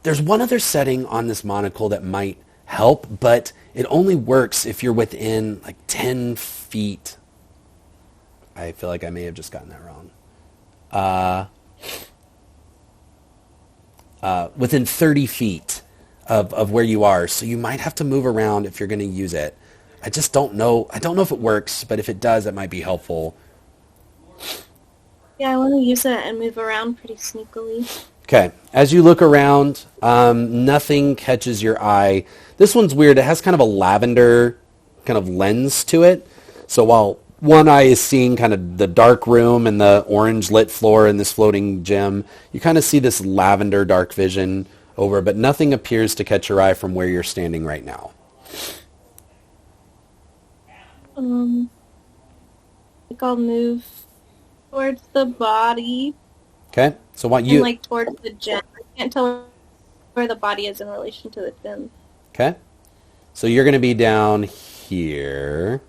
there's one other setting on this monocle that might help, but it only works if you're within like 10 feet. I feel like I may have just gotten that wrong. Within 30 feet of where you are. So you might have to move around if you're going to use it. I just don't know. I don't know if it works, but if it does, it might be helpful. Yeah, I want to use it and move around pretty sneakily. Okay. As you look around, nothing catches your eye. This one's weird. It has kind of a lavender kind of lens to it. So while one eye is seeing kind of the dark room and the orange lit floor and this floating gem, you kind of see this lavender dark vision over, but nothing appears to catch your eye from where you're standing right now. I think I'll move towards the body. Okay. So what And like towards the gem. I can't tell where the body is in relation to the gem. Okay. So you're going to be down here.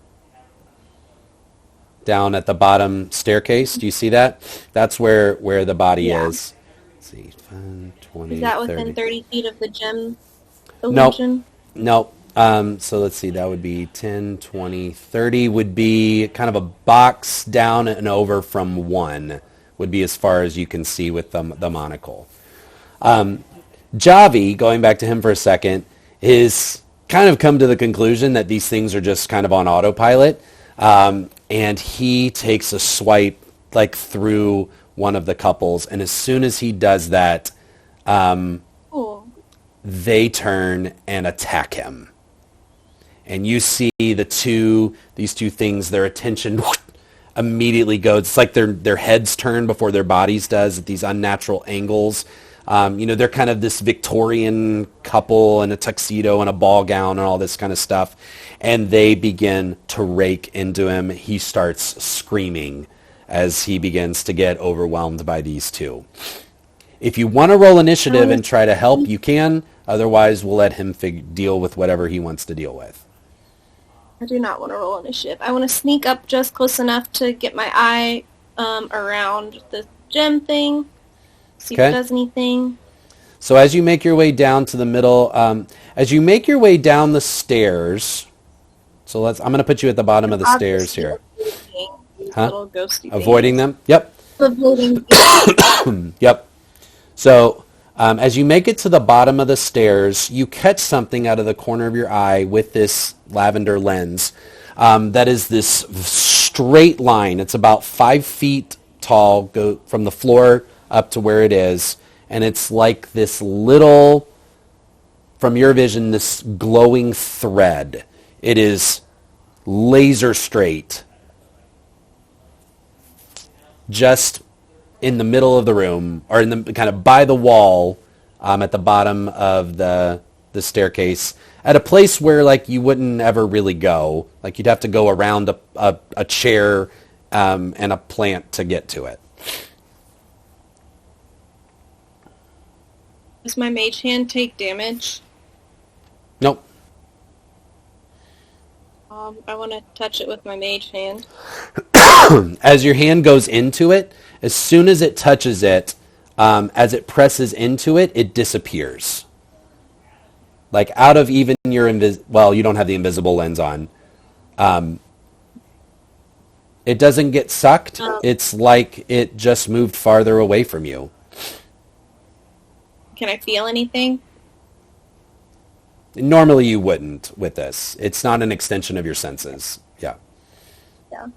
Down at the bottom staircase. Do you see that? That's where the body is. Let's see. 5, 20, is that within 30. 30 feet of the gem illusion? Nope. So let's see. That would be 10, 20, 30 would be kind of a box down and over from 1 would be as far as you can see with the monocle. Javi, going back to him for a second, is kind of come to the conclusion that these things are just kind of on autopilot. And he takes a swipe like through one of the couples. And as soon as he does that, they turn and attack him. And you see these two things, their attention immediately goes. It's like their heads turn before their bodies does at these unnatural angles. They're kind of this Victorian couple in a tuxedo and a ball gown and all this kind of stuff. And they begin to rake into him. He starts screaming as he begins to get overwhelmed by these two. If you want to roll initiative and try to help, you can. Otherwise, we'll let him deal with whatever he wants to deal with. I do not want to roll initiative. I want to sneak up just close enough to get my eye around the gem thing. See if it does anything. So as you make your way down to the middle, as you make your way down the stairs, so I'm going to put you at the bottom of the stairs here. Little ghosty Avoiding things. them? Yep. Avoiding. Yep. So as you make it to the bottom of the stairs, you catch something out of the corner of your eye with this lavender lens. That is this straight line. It's about 5 feet tall, go from the floor up to where it is. And it's like this little, from your vision, this glowing thread. It is laser straight. Just in the middle of the room, or in the kind of by the wall, at the bottom of the staircase, at a place where like you wouldn't ever really go. Like you'd have to go around a chair and a plant to get to it. Does my mage hand take damage? Nope. I want to touch it with my mage hand. As your hand goes into it, as soon as it touches it, as it presses into it, it disappears. Like out of even your well, you don't have the invisible lens on. It doesn't get sucked. Um, It's like it just moved farther away from you. can I feel anything? Normally you wouldn't with this. It's not an extension of your senses. Yeah. Yeah.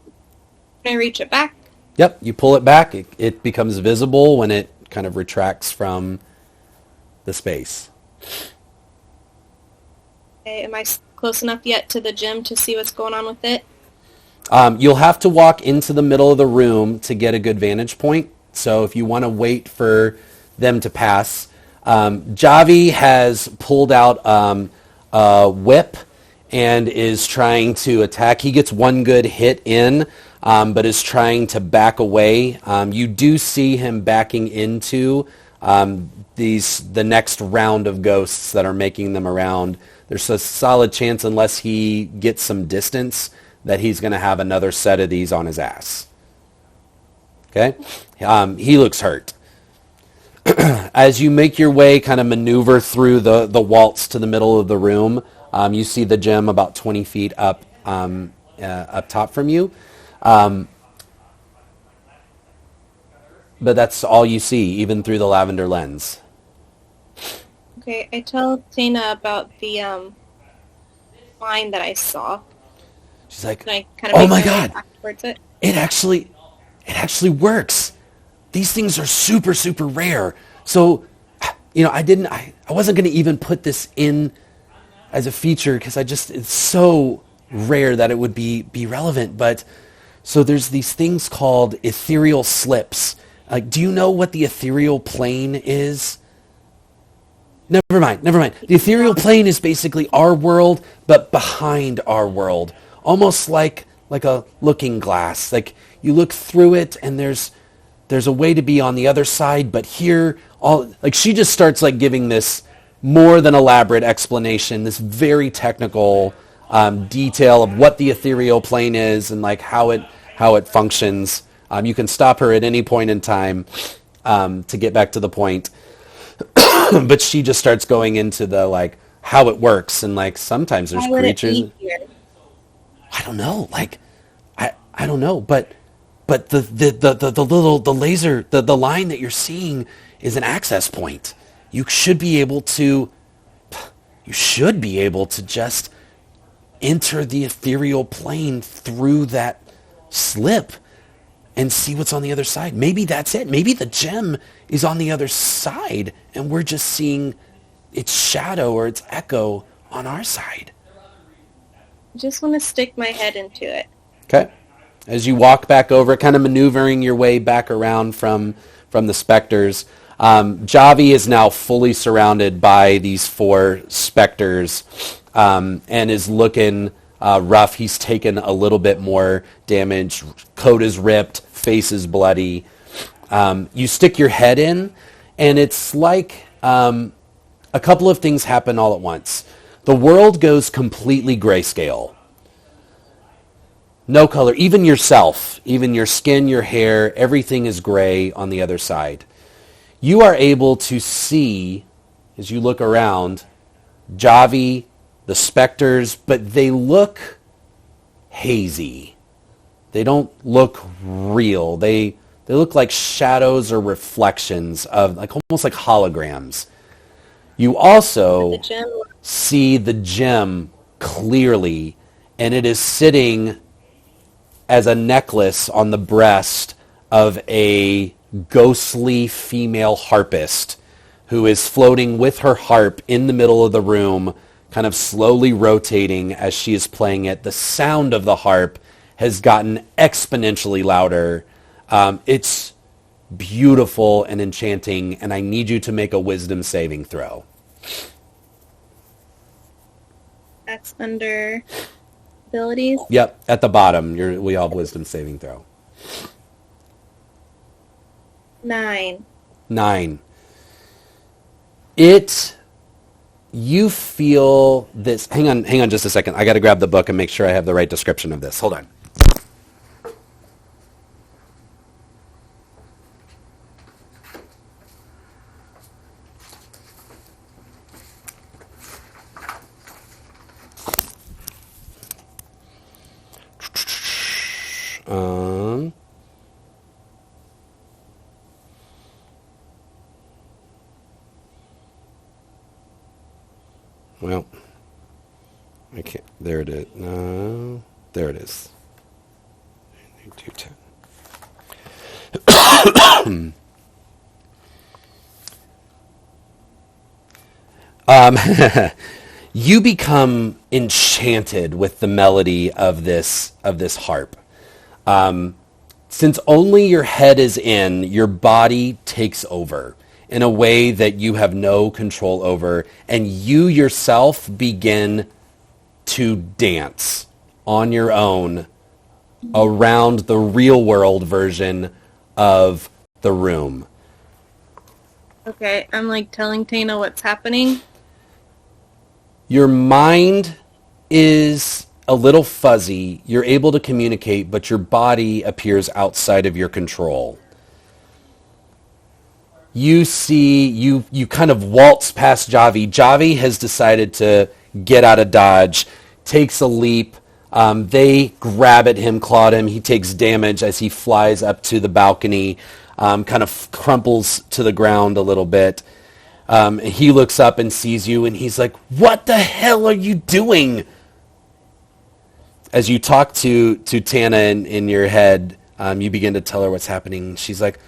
Can I reach it back? Yep, you pull it back. It becomes visible when it kind of retracts from the space. Okay, am I close enough yet to the gym to see what's going on with it? You'll have to walk into the middle of the room to get a good vantage point. So if you want to wait for them to pass, Javi has pulled out a whip and is trying to attack. He gets one good hit in, but is trying to back away. You do see him backing into the next round of ghosts that are making them around. There's a solid chance, unless he gets some distance, that he's going to have another set of these on his ass. Okay? He looks hurt. As you make your way, kind of maneuver through the waltz to the middle of the room, you see the gem about 20 feet up top from you. But that's all you see, even through the lavender lens. Okay, I tell Tina about the line that I saw. She's like, And I kind of "Oh make my way God, back towards it. it actually works. These things are super, super rare. So, I wasn't going to even put this in as a feature because it's so rare that it would be relevant. But so there's these things called ethereal slips. Do you know what the ethereal plane is? Never mind. The ethereal plane is basically our world, but behind our world. Almost like a looking glass. Like you look through it and there's a way to be on the other side, but here she just starts like giving this more than elaborate explanation, this very technical detail of what the ethereal plane is and like how it functions. You can stop her at any point in time to get back to the point. But she just starts going into the like how it works, and like sometimes there's Why would it creatures. be here? I don't know. Like I don't know, but the laser the line that you're seeing is an access point. You should be able to just enter the ethereal plane through that slip and see what's on the other side. Maybe that's it. Maybe the gem is on the other side and we're just seeing its shadow or its echo on our side. I just want to stick my head into it. Okay. As you walk back over, kind of maneuvering your way back around from the specters, Javi is now fully surrounded by these 4 specters and is looking rough. He's taken a little bit more damage. Coat is ripped. Face is bloody. You stick your head in, and it's like a couple of things happen all at once. The world goes completely grayscale. No color. Even yourself, even your skin, your hair, everything is gray on the other side. You are able to see, as you look around, Javi, the specters, but they look hazy. They don't look real. They look like shadows or reflections of like almost like holograms. You also The gym. see the gem clearly, and it is sitting as a necklace on the breast of a ghostly female harpist who is floating with her harp in the middle of the room, kind of slowly rotating as she is playing it. The sound of the harp has gotten exponentially louder. It's beautiful and enchanting, and I need you to make a wisdom saving throw. That's under abilities. Yep, at the bottom, we all have wisdom saving throw. 9. 9. It you feel this. Hang on just a second. I got to grab the book and make sure I have the right description of this. Hold on. Um, well, I can't. There it is. No, there it is. 210. You become enchanted with the melody of this harp. Since only your head is in, your body takes over in a way that you have no control over, and you yourself begin to dance on your own around the real world version of the room. Okay, I'm like telling Tana what's happening. Your mind is a little fuzzy. You're able to communicate, but your body appears outside of your control. You see, you kind of waltz past Javi. Javi has decided to get out of Dodge, takes a leap. They grab at him, claw him. He takes damage as he flies up to the balcony, kind of crumples to the ground a little bit. He looks up and sees you, and he's like, "What the hell are you doing?" As you talk to Tana in your head, you begin to tell her what's happening. She's like,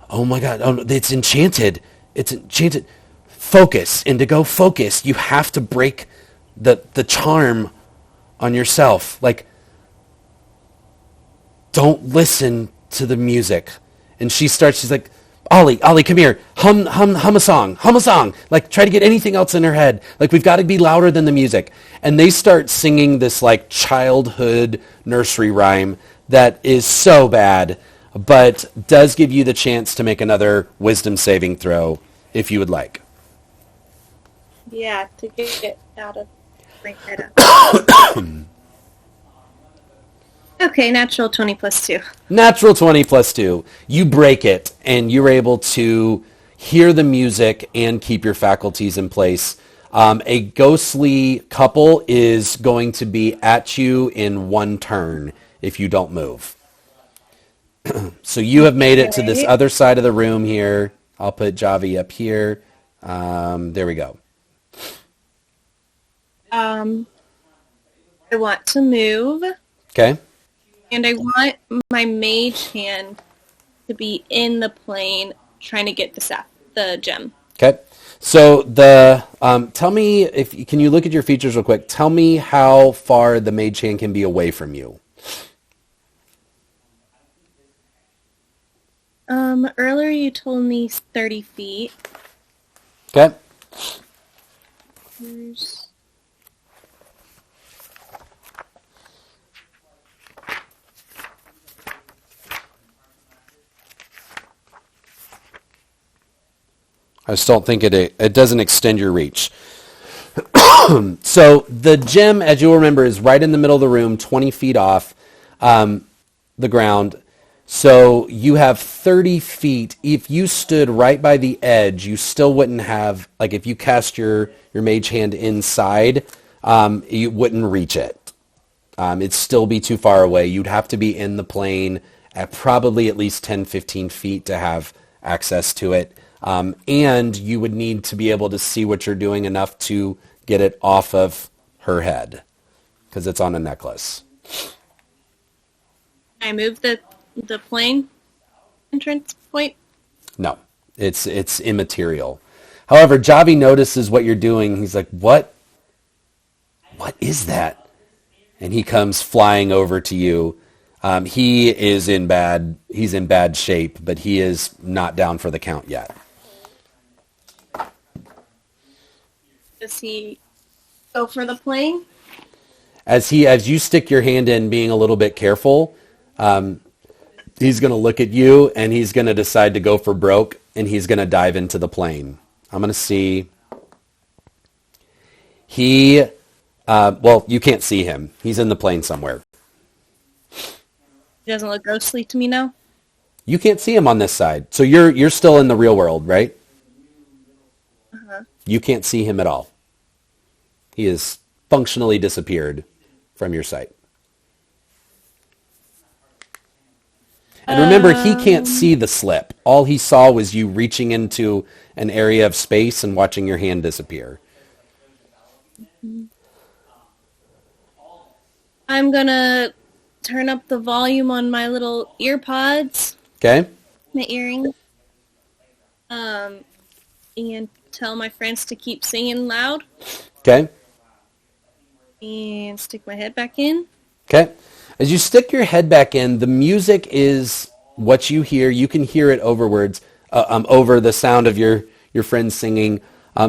"Oh my God, oh, it's enchanted. It's enchanted. Focus, Indigo, focus. You have to break the charm on yourself. Like, don't listen to the music." And she's like, Ollie, come here. Hum a song. Like, try to get anything else in her head. Like, we've got to be louder than the music. And they start singing this, like, childhood nursery rhyme that is so bad, but does give you the chance to make another wisdom saving throw if you would like. Yeah, to get it out of my head. Okay, natural 20 plus 2. Natural 20 plus 2. You break it, and you're able to hear the music and keep your faculties in place. A ghostly couple is going to be at you in one turn if you don't move. So you have made it to this other side of the room here. I'll put Javi up here. There we go. I want to move. Okay. And I want my mage hand to be in the plane trying to get the gem. Okay. So tell me, can you look at your features real quick? Tell me how far the mage hand can be away from you. Earlier you told me 30 feet. Okay. I just don't think it doesn't extend your reach. So the gem, as you'll remember, is right in the middle of the room, 20 feet off the ground. So you have 30 feet. If you stood right by the edge, you still wouldn't have, like if you cast your mage hand inside, you wouldn't reach it. It'd still be too far away. You'd have to be in the plane at probably at least 10, 15 feet to have access to it. And you would need to be able to see what you're doing enough to get it off of her head because it's on a necklace. I move the plane entrance point? No, it's immaterial. However, Javi notices what you're doing. He's like, what is that? And he comes flying over to you. He's in bad shape, but he is not down for the count yet. Does he go for the plane? As you stick your hand in, being a little bit careful, he's going to look at you and he's going to decide to go for broke and he's going to dive into the plane. I'm going to see. He, well, you can't see him. He's in the plane somewhere. He doesn't look ghostly to me now. You can't see him on this side. So you're still in the real world, right? Uh-huh. You can't see him at all. He has functionally disappeared from your sight. And remember, he can't see the slip. All he saw was you reaching into an area of space and watching your hand disappear. I'm gonna turn up the volume on my little earpods, Okay? my earrings, and tell my friends to keep singing loud, Okay? and stick my head back in. Okay? As you stick your head back in, the music is what you hear. You can hear it over the sound of your friends singing.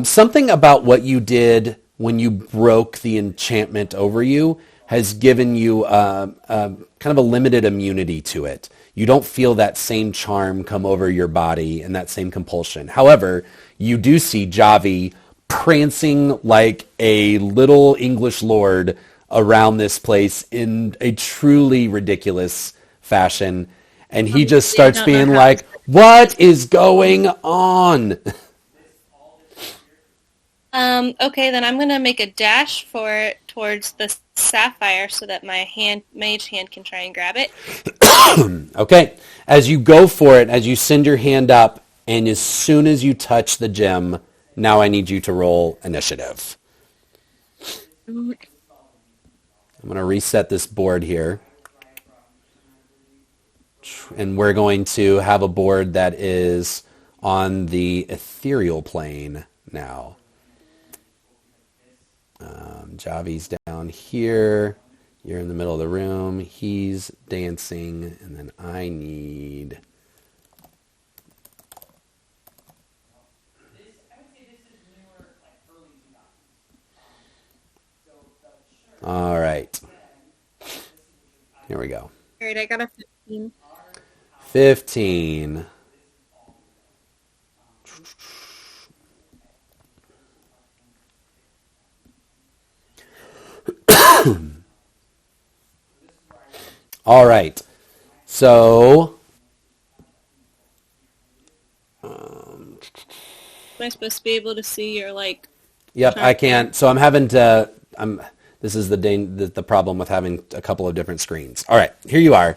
Something about what you did when you broke the enchantment over you has given you kind of a limited immunity to it. You don't feel that same charm come over your body and that same compulsion. However, you do see Javi prancing like a little English lord around this place in a truly ridiculous fashion. And he just starts being like, what is going on? Okay, then I'm gonna make a dash towards the sapphire so that my mage hand can try and grab it. Okay, as you go for it, as you send your hand up, and as soon as you touch the gem, now I need you to roll initiative. I'm going to reset this board here. And we're going to have a board that is on the ethereal plane now. Javi's down here. You're in the middle of the room. He's dancing. And then I need... All right. Here we go. All right, I got a 15. 15. All right. So, Am I supposed to be able to see your yep, I can't. So I'm having to. This is the problem with having a couple of different screens. All right, here you are.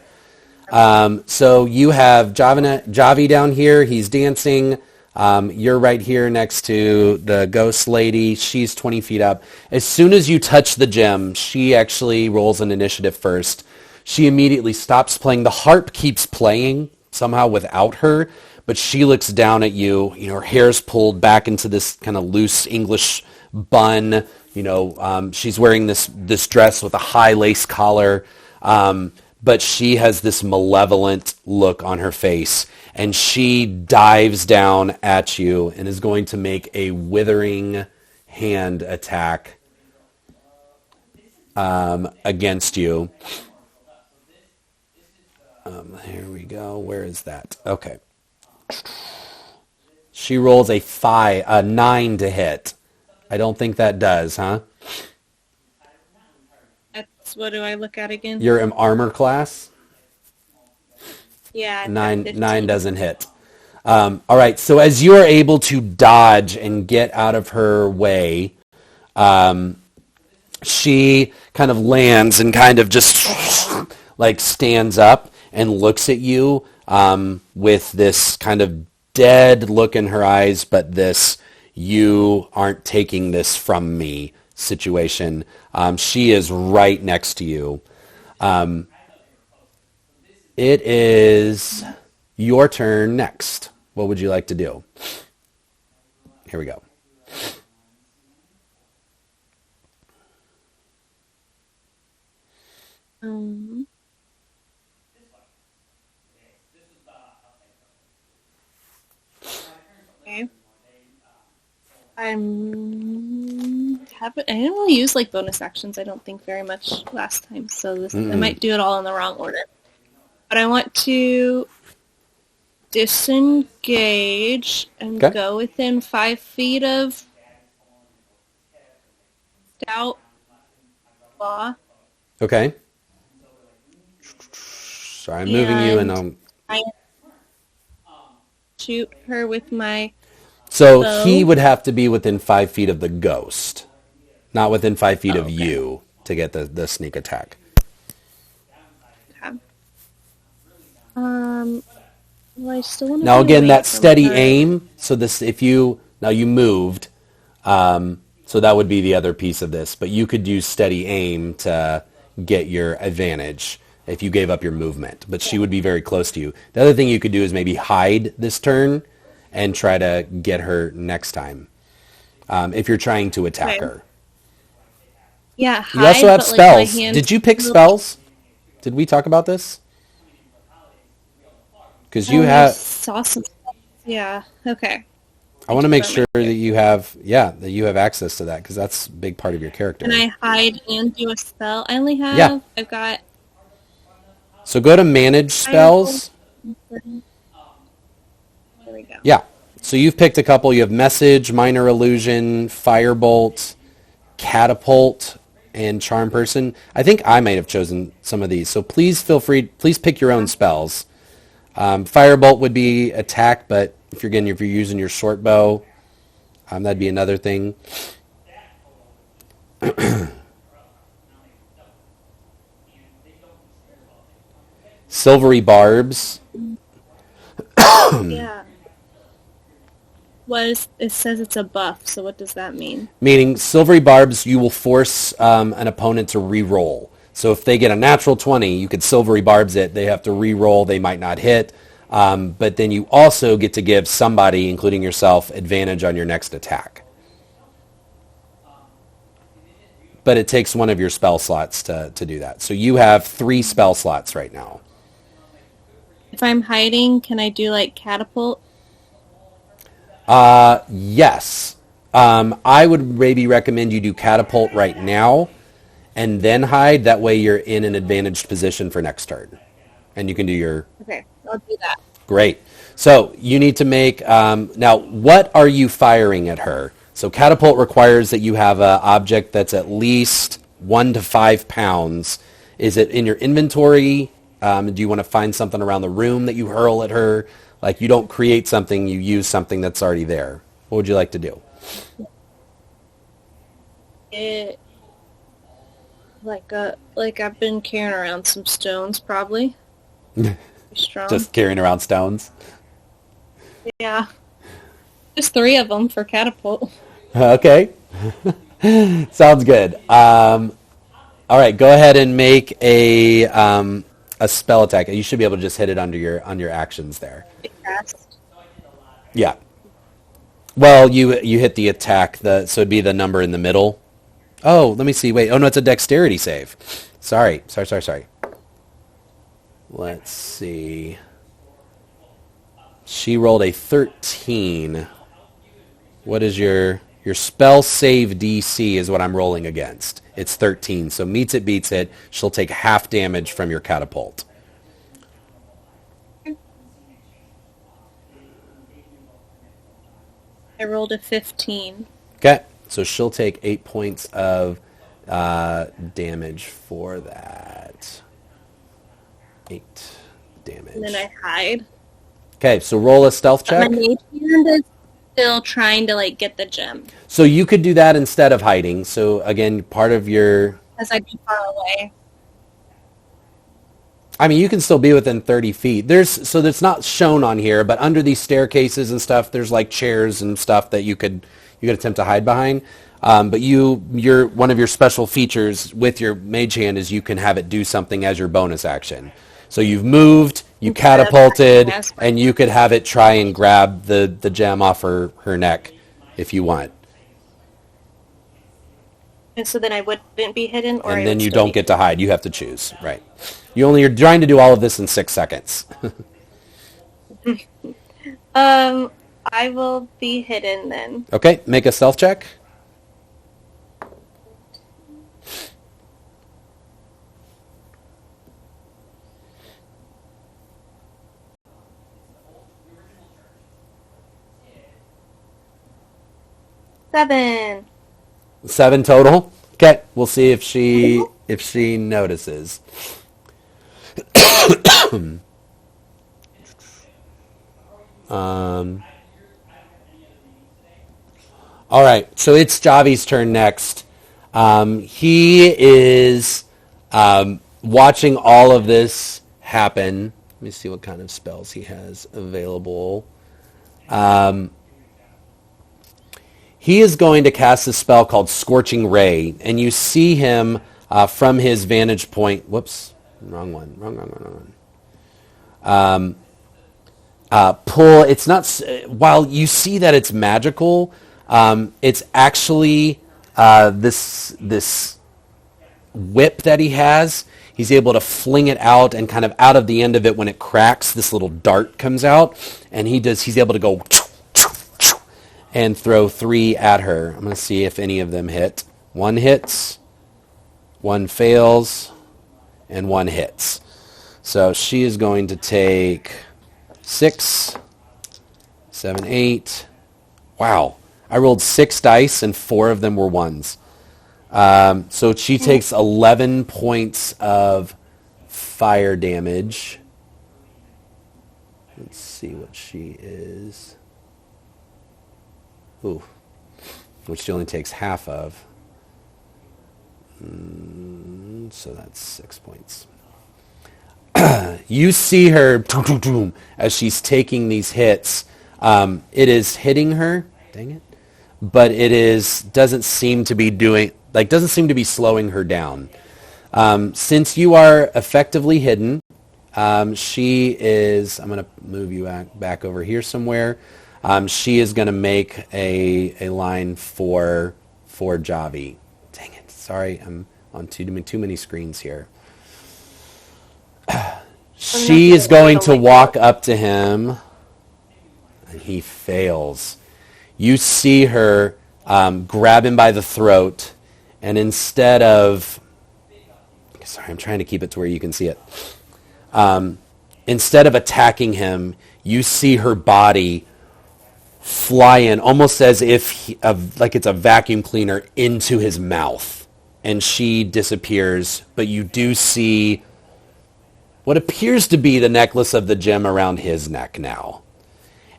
So you have Javi down here. He's dancing. You're right here next to the ghost lady. She's 20 feet up. As soon as you touch the gem, she actually rolls an initiative first. She immediately stops playing. The harp keeps playing somehow without her, but she looks down at you. You know, her hair's pulled back into this kind of loose English bun. You know, she's wearing this dress with a high lace collar. But she has this malevolent look on her face, and she dives down at you and is going to make a withering hand attack against you. Here we go. Where is that? Okay. She rolls a 9 to hit. I don't think that does, huh? What do I look at again? You're in armor class? Yeah. 9 doesn't hit. All right, so as you are able to dodge and get out of her way, she kind of lands and kind of just like stands up and looks at you with this kind of dead look in her eyes, but this "you aren't taking this from me" situation. She is right next to you. It is your turn next. What would you like to do? Here we go. Okay. I didn't really use bonus actions, I don't think, very much last time, so I might do it all in the wrong order. But I want to disengage and go within 5 feet of scout law Okay. Sorry, I'm moving you, and and I shoot her with my so he bow. would have to be within 5 feet of the ghost, not within 5 feet Oh, of okay. you to get the sneak attack. Okay. Um, well, I still want to Now be again, away that from steady her. aim. So this, if you now you moved, so that would be the other piece of this. But you could use steady aim to get your advantage if you gave up your movement. But she would be very close to you. The other thing you could do is maybe hide this turn and try to get her next time if you're trying to attack Okay. her. Yeah, You also hide, have but like my spells. hands. Did you pick spells? Did we talk about this? Because you I have. saw some. Yeah. Okay. I Thank want to you make for sure that reminding. you have, yeah, that you have access to that because that's a big part of your Can character. I hide and do a spell? I only Yeah. have. I've got So go to manage firebolt. spells. There we go. Yeah. So you've picked a couple. You have message, minor illusion, firebolt, catapult, and charm person. I think I might have chosen some of these. So please feel free. Please pick your own spells. Firebolt would be attack, but if you're using your short bow, that'd be another thing. Silvery barbs, Yeah. It says it's a buff, so what does that mean? meaning silvery barbs, you will force an opponent to re-roll. So if they get a natural 20, you could silvery barbs it. They have to re-roll. They might not hit. But then you also get to give somebody, including yourself, advantage on your next attack. But it takes one of your spell slots to do that. So you have 3 spell slots right now. If I'm hiding, can I do like catapult? Yes. I would maybe recommend you do catapult right now and then hide. That way you're in an advantaged position for next turn. And you can do your... Okay, I'll do that. Great. So you need to make... now, what are you firing at her? So catapult requires that you have an object that's at least 1 to 5 pounds. Is it in your inventory? Do you want to find something around the room that you hurl at her? Like you don't create something, you use something that's already there. What would you like to do? It like I've been carrying around some stones, probably. Strong. Just carrying around stones? Yeah. Just 3 of them for catapult. Okay. Sounds good. All right, go ahead and make a spell attack. You should be able to just hit it under your actions there. Cast. Yeah. Well, you hit the attack, so it'd be the number in the middle. Oh, let me see. Wait. Oh, no, it's a dexterity save. Sorry. Let's see. She rolled a 13. What is your spell save DC is what I'm rolling against. It's 13. So meets it, beats it. She'll take half damage from your catapult. I rolled a 15. Okay. So she'll take 8 points of damage for that. 8 And then damage. I hide. Okay, so roll a stealth But my check. mage hand is still trying to like get the gem. So you could do that instead of hiding. So again, part of your... Because I'd be far away. I mean, you can still be within 30 feet. So that's not shown on here, but under these staircases and stuff, there's like chairs and stuff that you could attempt to hide behind. But your one of your special features with your mage hand is you can have it do something as your bonus action. So you've moved, you Instead of catapulted, acting as my- and you could have it try and grab the gem off her neck if you want. And so then I wouldn't be hidden, or I And then would you still don't be get to hide. You have to choose. Right. You're trying to do all of this in 6 seconds. I will be hidden then. Okay, make a stealth check. Seven. 7 total. Okay, we'll see if she notices. All right, so it's Javi's turn next. He is watching all of this happen. Let me see what kind of spells he has available. He is going to cast a spell called Scorching Ray, and you see him from his vantage point. Whoops, wrong one. Wrong. Pull. It's not. While you see that it's magical, it's actually this whip that he has. He's able to fling it out, and kind of out of the end of it, when it cracks, this little dart comes out, and he's able to go and throw 3 at her. I'm going to see if any of them hit. 1 hits, 1 fails, and 1 hits. So she is going to take 6, 7, 8. Wow. I rolled 6 dice, and 4 of them were 1s. So she takes 11 points of fire damage. Let's see what she is. Ooh. Which she only takes half of. So that's 6 points. You see her as she's taking these hits. It is hitting her. Dang it. But doesn't seem to be slowing her down. Since you are effectively hidden, she is, I'm going to move you back over here somewhere. She is going to make a line for Javi. Dang it. Sorry, I'm on too many screens here. She is going to walk up to him, and he fails. You see her grab him by the throat, and instead of... Sorry, I'm trying to keep it to where you can see it. Instead of attacking him, you see her body fly in, almost as if like it's a vacuum cleaner, into his mouth. And she disappears, but you do see what appears to be the necklace of the gem around his neck now.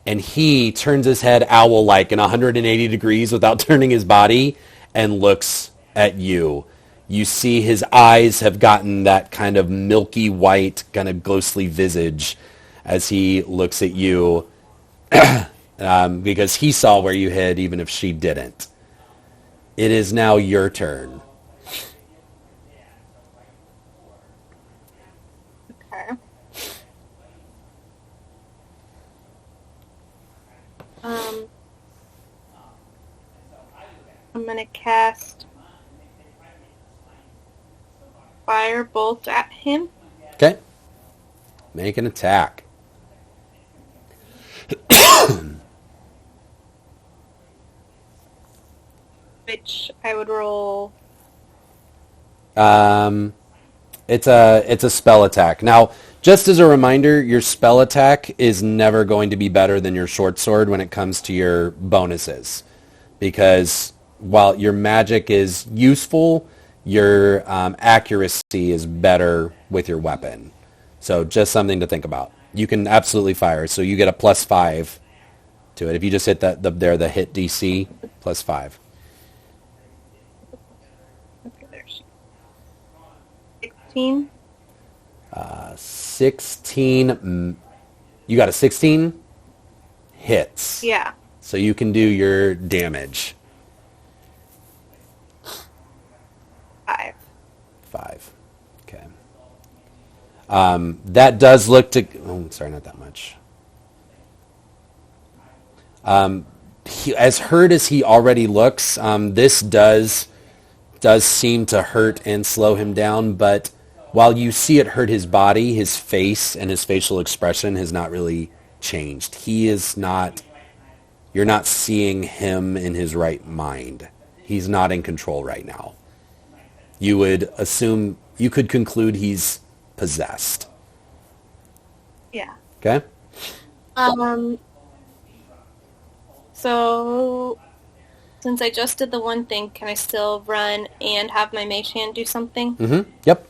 And he turns his head owl-like in 180 degrees without turning his body and looks at you. You see his eyes have gotten that kind of milky white, kind of ghostly visage as he looks at you because he saw where you hid even if she didn't. It is now your turn. Okay. I'm going to cast Firebolt at him. Okay. Make an attack. Which I would roll. It's a spell attack. Now, just as a reminder, your spell attack is never going to be better than your short sword when it comes to your bonuses. Because while your magic is useful, your accuracy is better with your weapon. So just something to think about. You can absolutely fire, so you get a +5 to it. If you just hit the hit DC, +5. Okay, there she goes. 16. 16. You got a 16? Hits. Yeah. So you can do your damage. 5. 5. Okay. That does look to... Oh, sorry, not that much. As hurt as he already looks, this does seem to hurt and slow him down, but while you see it hurt his body, his face and his facial expression has not really changed. He is not... You're not seeing him in his right mind. He's not in control right now. You would assume... You could conclude he's possessed. Yeah. Okay? So Since I just did the one thing, can I still run and have my mage hand do something? Mm-hmm. Yep.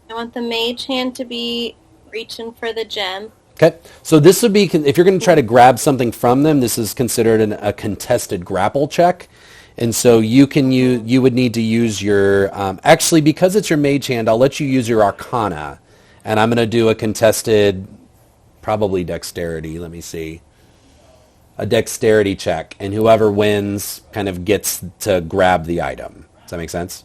I want the mage hand to be reaching for the gem. Okay. So this would be, if you're going to try to grab something from them, this is considered a contested grapple check. And so you would need to use your, actually, because it's your mage hand, I'll let you use your arcana. And I'm going to do a contested, probably dexterity. Let me see. A dexterity check. And whoever wins kind of gets to grab the item. Does that make sense?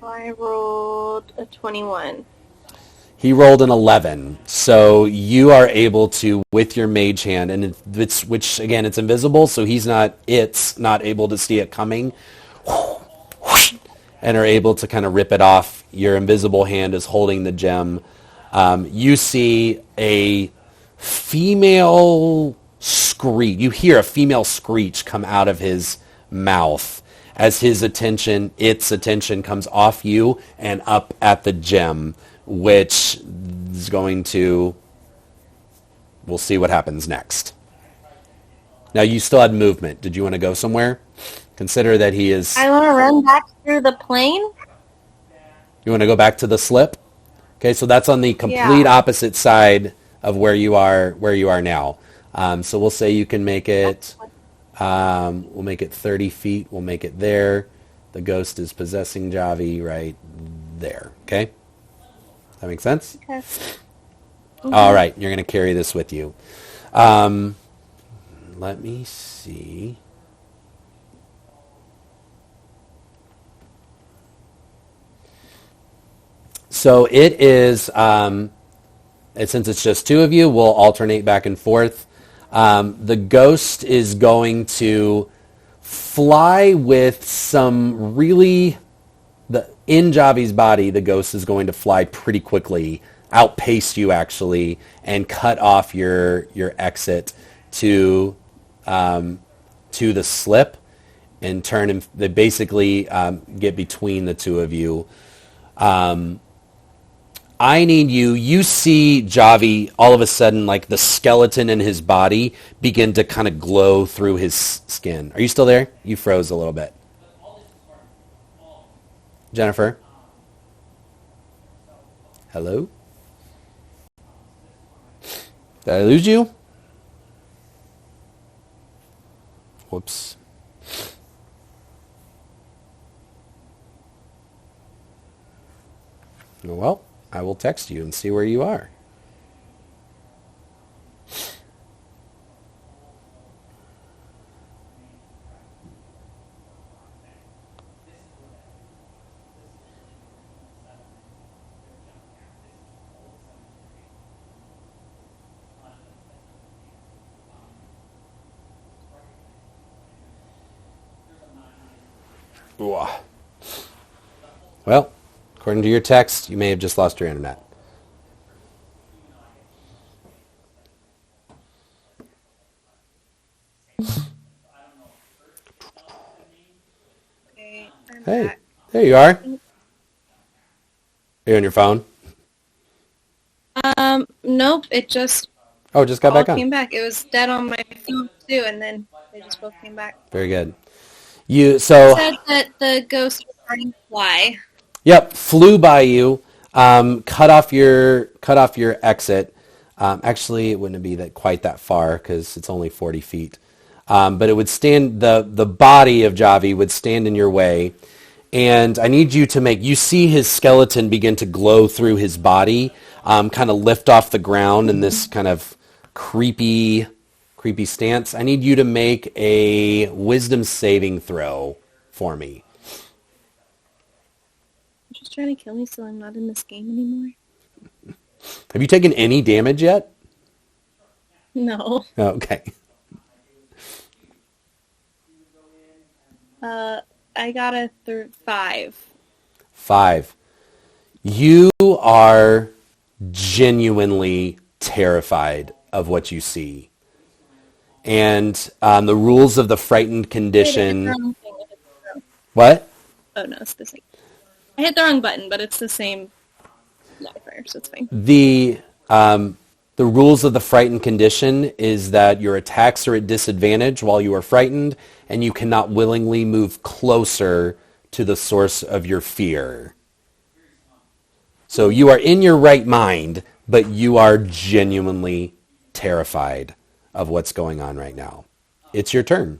I rolled a 21. He rolled an 11, so you are able to, with your mage hand, and which again, it's invisible, so it's not able to see it coming, and are able to kind of rip it off. Your invisible hand is holding the gem. You see a female screech. You hear a female screech come out of his mouth as its attention comes off you and up at the gem, which is we'll see what happens next. Now, you still had movement. Did you want to go somewhere? Consider that he is... I want to run back through the plane. You want to go back to the slip? Okay, so that's on the complete opposite side of where you are now. So we'll say you can make it... we'll make it 30 feet. We'll make it there. The ghost is possessing Javi right there. Okay? That makes sense? Okay. Mm-hmm. All right. You're going to carry this with you. Let me see. So it is, since it's just two of you, we'll alternate back and forth. The ghost is going to fly with some really... In Javi's body, the ghost is going to fly pretty quickly, outpace you actually, and cut off your exit to the slip, and turn and they basically get between the two of you. I need you see Javi all of a sudden, like the skeleton in his body begin to kind of glow through his skin. Are you still there? You froze a little bit. Jennifer? Hello? Did I lose you? Whoops. Well, I will text you and see where you are. Well, according to your text, you may have just lost your internet. Okay, I'm Hey, back. there you are. Are you on your phone? Nope, it just Oh, it just got all back on. came back. It was dead on my phone too, and then they just both came back. Very good. It said that the ghost was starting to fly. Yep, flew by you, cut off your exit. Actually, it wouldn't be quite that far because it's only 40 feet. But it would stand, the body of Javi would stand in your way. And I need you to you see his skeleton begin to glow through his body, kind of lift off the ground in this kind of creepy stance. I need you to make a wisdom saving throw for me. You're just trying to kill me so I'm not in this game anymore? Have you taken any damage yet? No. Oh, okay. I got a 5. 5. You are genuinely terrified of what you see. And the rules of the frightened condition... Wait, I hit the wrong thing. What? Oh, no, it's the same. I hit the wrong button, but it's the same. modifier, so it's fine. The rules of the frightened condition is that your attacks are at disadvantage while you are frightened, and you cannot willingly move closer to the source of your fear. So you are in your right mind, but you are genuinely terrified of what's going on right now. It's your turn.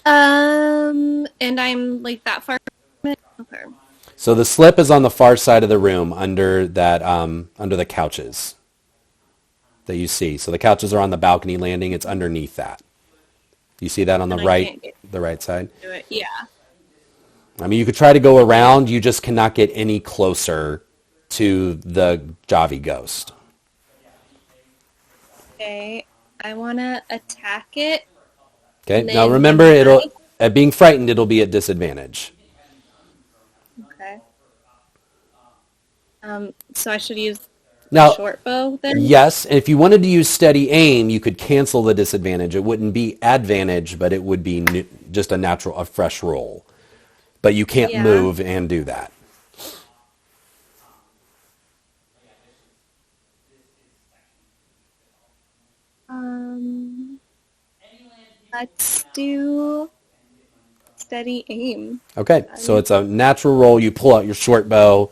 And I'm like that far from it? Okay. So the slip is on the far side of the room under that under the couches that you see. So the couches are on the balcony landing. It's underneath that. You see that on the And I right, can't get the right side? to it. Yeah. I mean, you could try to go around. You just cannot get any closer to the Javi ghost. Okay. I want to attack it. Okay. And Now then remember, use it'll knife. at being frightened, it'll be at disadvantage. Okay. So I should use Now, short bow then? yes, if you wanted to use steady aim, you could cancel the disadvantage. It wouldn't be advantage, but it would be just a fresh roll. But you can't Yeah. move and do that. Um, let's do steady aim. Okay, so it's a natural roll. You pull out your short bow,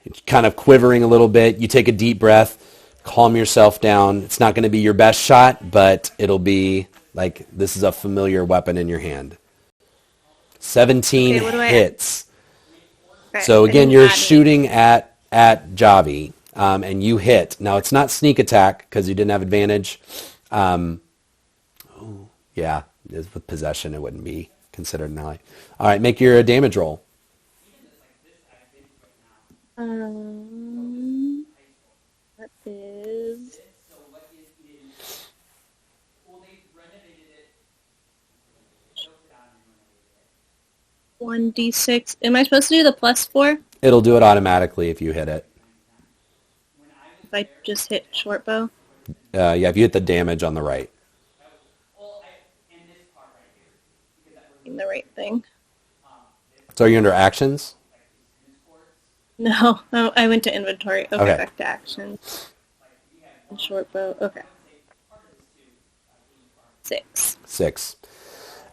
it's kind of quivering a little bit. You take a deep breath, calm yourself down. It's not going to be your best shot, but it'll be like this is a familiar weapon in your hand. 17 Okay, what do I add? hits. Okay, So I again, didn't you're add any. shooting at Javi, and you hit. Now it's not sneak attack because you didn't have advantage. Yeah, with possession, it wouldn't be considered an ally. All right, make your damage roll. That is 1d6. Am I supposed to do the +4 It'll do it automatically if you hit it. if I just hit short bow? Yeah, if you hit the damage on the right. In the right thing. So are you under actions? No, I went to inventory. Okay, Okay. back to action. And short bow. Okay. 6. 6.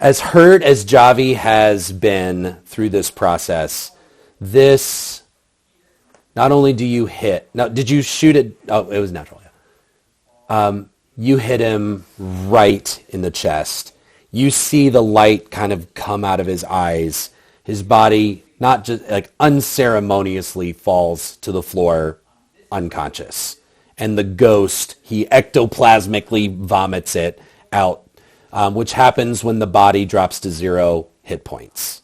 As hurt as Javi has been through this process, this, not only do you hit, now did you shoot it? Oh, it was natural. Yeah. You hit him right in the chest. You see the light kind of come out of his eyes. His body, not just like unceremoniously, falls to the floor unconscious. And the ghost, he ectoplasmically vomits it out, which happens when the body drops to 0 hit points.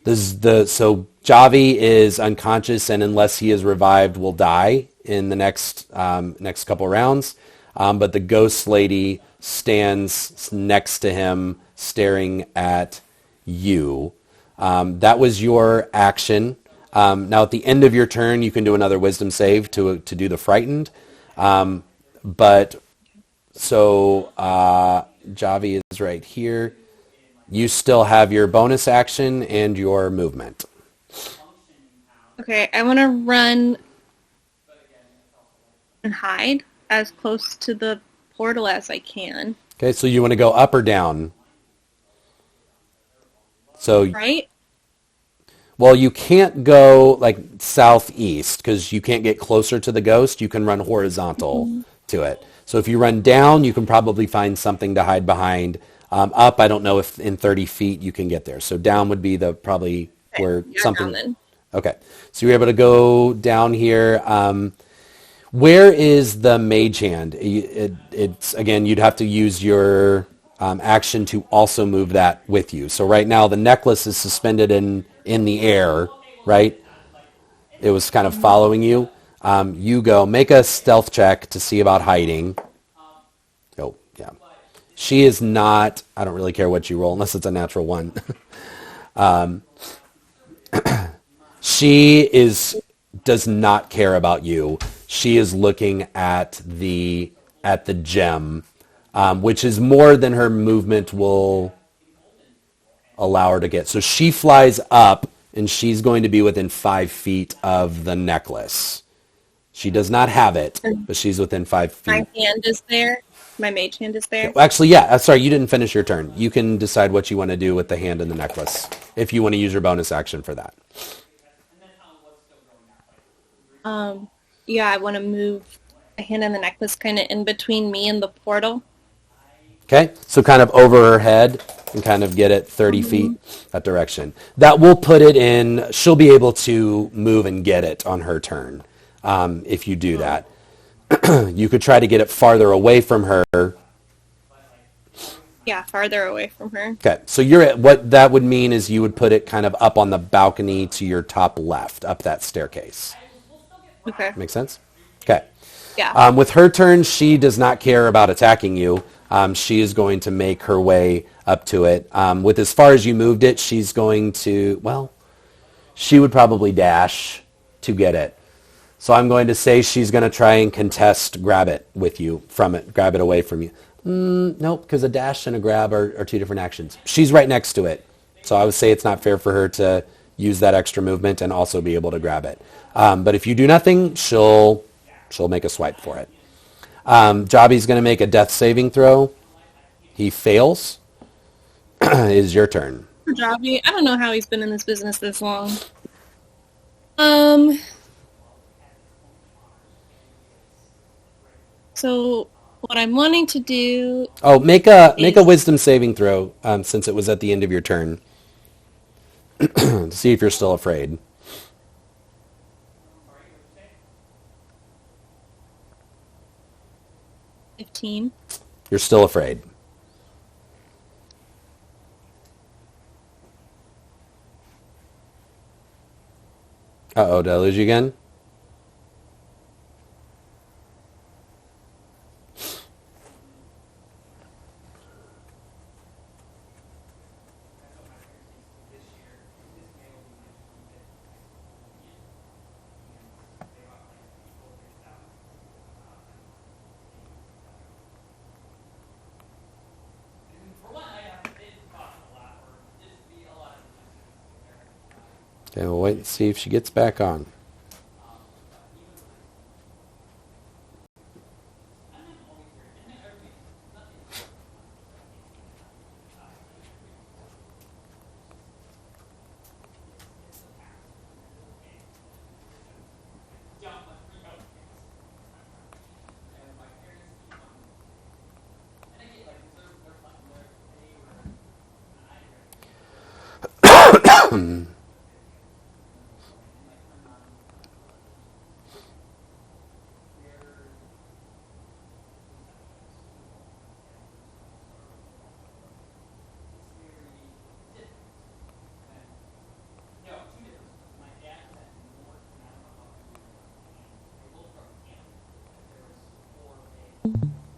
So Javi is unconscious, and unless he is revived, will die in the next couple rounds. But the ghost lady stands next to him, staring at you. That was your action. Now, at the end of your turn, you can do another wisdom save to do the frightened. But so Javi is right here. You still have your bonus action and your movement. Okay, I want to run and hide as close to the portal as I can. Okay, so you want to go up or down? So, Right? well, you can't go like southeast because you can't get closer to the ghost. You can run horizontal to it. So if you run down, you can probably find something to hide behind. Up, I don't know if in 30 feet you can get there. So down would be the probably Okay, where yeah, something. down then. Okay, so you're able to go down here. Where is the mage hand? It's again, you'd have to use your action to also move that with you. So right now the necklace is suspended in the air, right? It was kind of following you. You go make a stealth check to see about hiding. Oh, yeah. She is not, I don't really care what you roll unless it's a natural one. Does not care about you. She is looking at the gem, which is more than her movement will allow her to get. So she flies up and she's going to be within 5 feet of the necklace. She does not have it, but she's within 5 My feet. hand is there. My mage hand is there. Actually, yeah. Sorry, you didn't finish your turn. You can decide what you want to do with the hand and the necklace if you want to use your bonus action for that. Yeah, I want to move my hand and the necklace kind of in between me and the portal. Okay, so kind of over her head and kind of get it 30 feet that direction. That will put it in, she'll be able to move and get it on her turn if you do that. You could try to get it farther away from her. Yeah, farther away from her. Okay, so you're at, what that would mean is you would put it kind of up on the balcony to your top left, up that staircase. Okay. Make sense? Okay. Yeah. With her turn, she does not care about attacking you. She is going to make her way up to it. With as far as you moved it, she's going to, well, she would probably dash to get it. So I'm going to say she's going to try and grab it with you from it, grab it away from you. Nope, because a dash and a grab are two different actions. She's right next to it. So I would say it's not fair for her to use that extra movement and also be able to grab it. But if you do nothing, she'll make a swipe for it. Jobby's going to make a death saving throw. He fails. It is your turn. Jobby, I don't know how he's been in this business this long. So what I'm wanting to do. Oh, make a wisdom saving throw since it was at the end of your turn. To see if you're still afraid. 15. You're still afraid. Uh-oh, did I lose you again? Okay, we'll wait and see if she gets back on.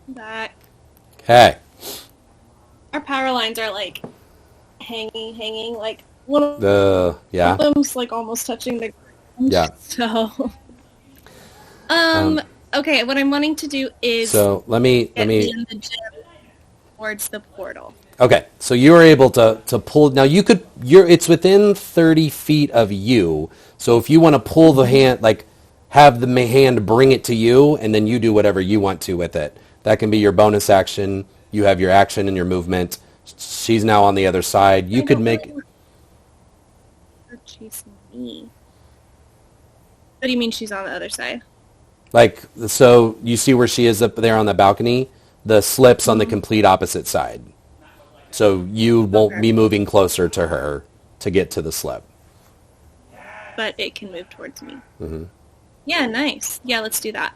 That. Okay. Our power lines are like hanging. Like one of Yeah. them's like almost touching the ground. Yeah. So. Okay, what I'm wanting to do is. So let me. In the gym towards the portal. Okay, so you are able to pull. Now it's within 30 feet of you. So if you want to pull the hand, like have the hand bring it to you, and then you do whatever you want to with it. That can be your bonus action. You have your action and your movement. She's now on the other side. You could make. She's me. What do you mean she's on the other side? Like, so you see where she is up there on the balcony? The slip's on the complete opposite side. So you won't be moving closer to her to get to the slip. But it can move towards me. Mm-hmm. Yeah, nice. Yeah, let's do that.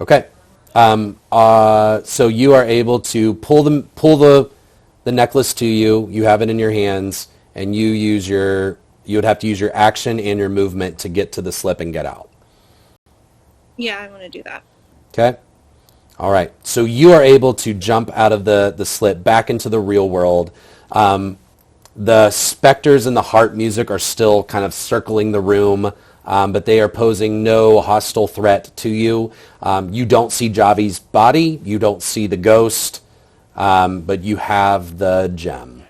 Okay. So you are able to pull the necklace to you. You have it in your hands, and you would have to use your action and your movement to get to the slip and get out. Yeah, I want to do that. Okay. All right. So you are able to jump out of the slip back into the real world. The specters and the harp music are still kind of circling the room, but they are posing no hostile threat to you. You don't see Javi's body. You don't see the ghost, but you have the gem.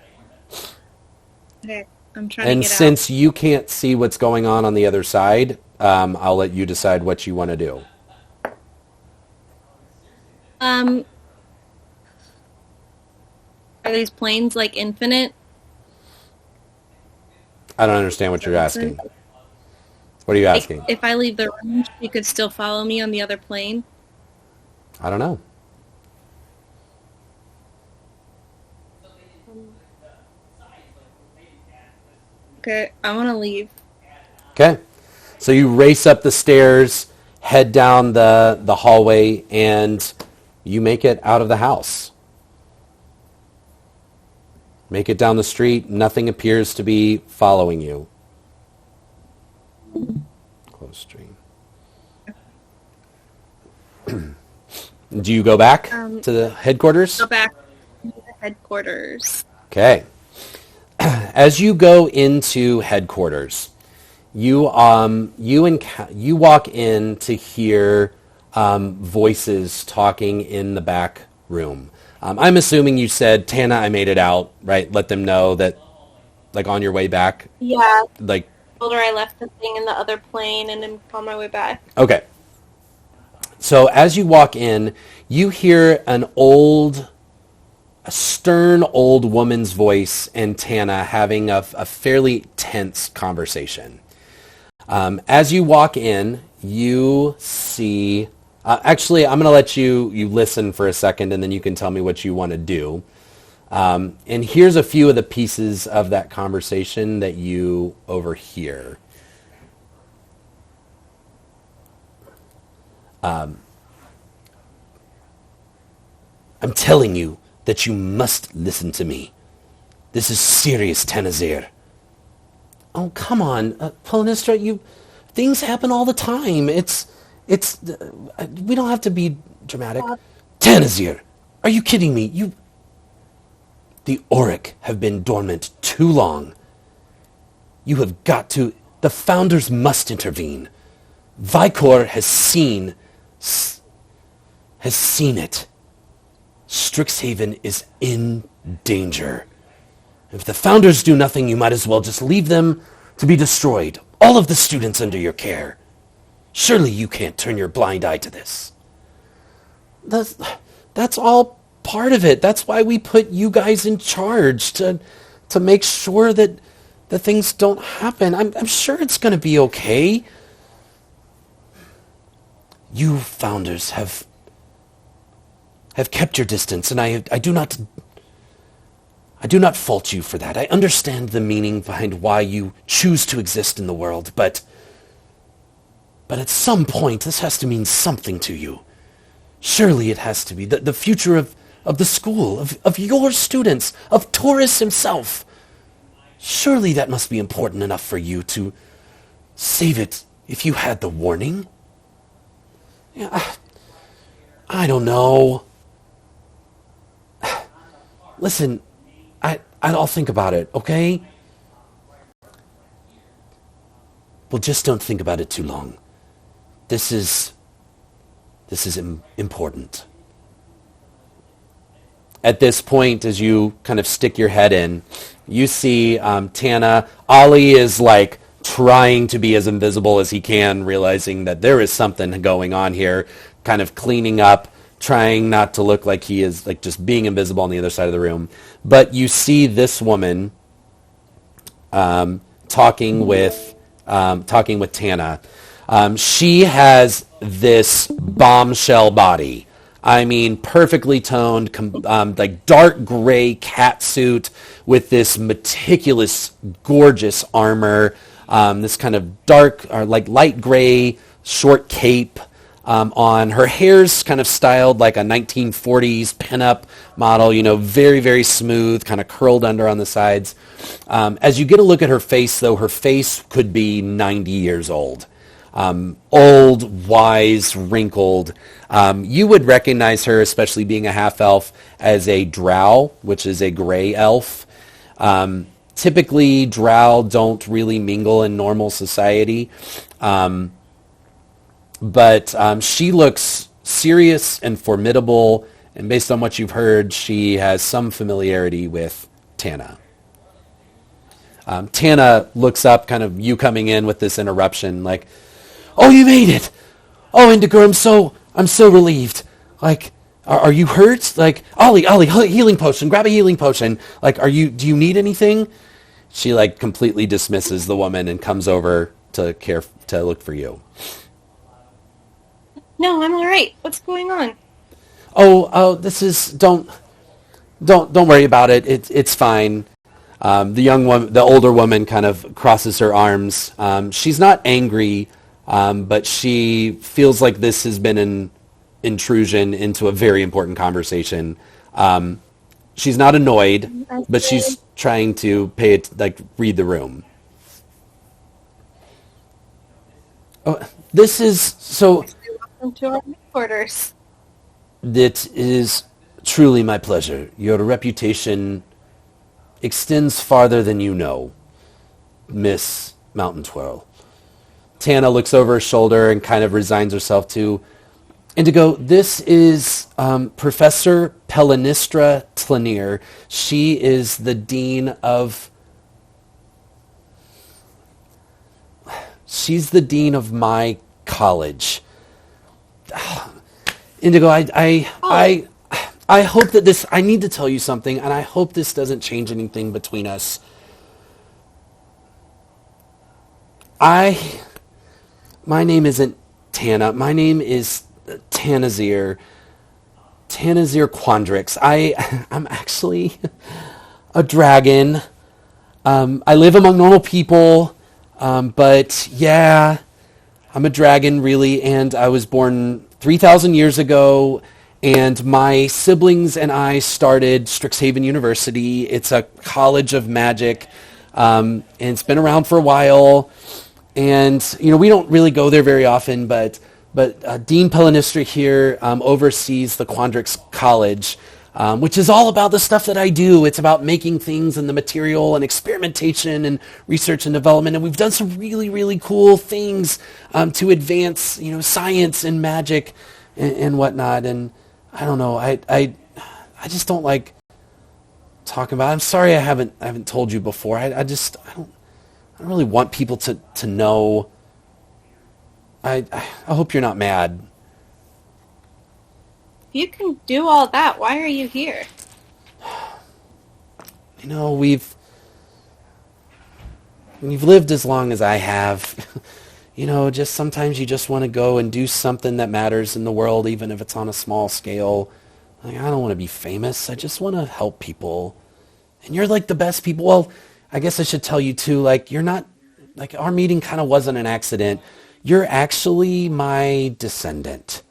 Okay. I'm trying to And get out. since you can't see what's going on the other side, I'll let you decide what you want to do. Um, are these planes like infinite? I don't understand what Does that you're make sense? asking. What are you Like, asking? if I leave the room, she could still follow me on the other plane. I don't know. Um, okay, I want to leave. Okay. So you race up the stairs, head down the hallway, and you make it out of the house. Make it down the street. Nothing appears to be following you. Close stream. Do you go back to the headquarters? Go back to the headquarters. Okay. As you go into headquarters, you walk in to hear voices talking in the back room. I'm assuming you said, Tana, I made it out, right? Let them know that, like, on your way back, Yeah, like, told her I left the thing in the other plane and I'm on my way back. okay. So as you walk in, you hear a stern old woman's voice and Tana having a fairly tense conversation. As you walk in, you see... actually, I'm going to let you listen for a second, and then you can tell me what you want to do. And here's a few of the pieces of that conversation that you overhear. I'm telling you that you must listen to me. This is serious, Tanazir. Oh, come on, Polynistra, things happen all the time. We don't have to be dramatic. Tanazir, are you kidding me? The Auric have been dormant too long. You have got to, the founders must intervene. Vicor has seen it. Strixhaven is in danger. If the founders do nothing, you might as well just leave them to be destroyed. All of the students under your care. Surely you can't turn your blind eye to this. That's all part of it. That's why we put you guys in charge, to make sure that the things don't happen. I'm sure it's going to be okay. You founders have kept your distance, and I do not fault you for that. I understand the meaning behind why you choose to exist in the world, but at some point, this has to mean something to you. Surely it has to be. The future of the school, of your students, of Taurus himself. Surely that must be important enough for you to save it if you had the warning. Yeah, I don't know. Listen, I'll think about it, okay? Well, just don't think about it too long. This is important. At this point, as you kind of stick your head in, you see Tana. Ollie is like trying to be as invisible as he can, realizing that there is something going on here, kind of cleaning up, trying not to look like he is like just being invisible on the other side of the room. But you see this woman talking with Tana. She has this bombshell body. I mean, perfectly toned, like dark gray cat suit with this meticulous, gorgeous armor. This kind of dark, or like light gray, short cape on. Her hair's kind of styled like a 1940s pinup model. Very, very smooth, kind of curled under on the sides. As you get a look at her face, though, her face could be 90 years old. Old, wise, wrinkled. You would recognize her, especially being a half-elf, as a drow, which is a gray elf. Typically, drow don't really mingle in normal society. But she looks serious and formidable, and based on what you've heard, she has some familiarity with Tana. Tana looks up, kind of you coming in with this interruption, like, "Oh, you made it! Oh, Indigo, I'm so relieved. Like, are you hurt? Like, Ollie, healing potion. Grab a healing potion. Like, do you need anything?" She like completely dismisses the woman and comes over to look for you. No, I'm all right. What's going on? Oh, this is don't worry about it. It's fine. The older woman, kind of crosses her arms. She's not angry, but she feels like this has been an intrusion into a very important conversation. She's not annoyed, but she's trying to read the room. Oh, this is so. Welcome to our headquarters. It is truly my pleasure. Your reputation extends farther than you know, Miss Mountaintwirl. Tana looks over her shoulder and kind of resigns herself to, Indigo, this is Professor Pelinistra Tlanier. She is the dean of... She's the dean of my college. Indigo, I hope that this... I need to tell you something, and I hope this doesn't change anything between us. My name isn't Tana. My name is Tanazir. Tanazir Quandrix. I'm actually a dragon. I live among normal people, but yeah, I'm a dragon really, and I was born 3,000 years ago, and my siblings and I started Strixhaven University. It's a college of magic, and it's been around for a while. And we don't really go there very often, but Dean Pelinistra here oversees the Quandrix College, which is all about the stuff that I do. It's about making things and the material and experimentation and research and development. And we've done some really, really cool things to advance, science and magic and whatnot. And I don't know, I just don't like talking about it. I'm sorry I haven't told you before. I don't really want people to know. I hope you're not mad. If you can do all that, why are you here? We've lived as long as I have. Just sometimes you just want to go and do something that matters in the world, even if it's on a small scale. Like, I don't want to be famous. I just want to help people. And you're like the best people. Well, I guess I should tell you too, like, you're not, like, our meeting kind of wasn't an accident. You're actually my descendant.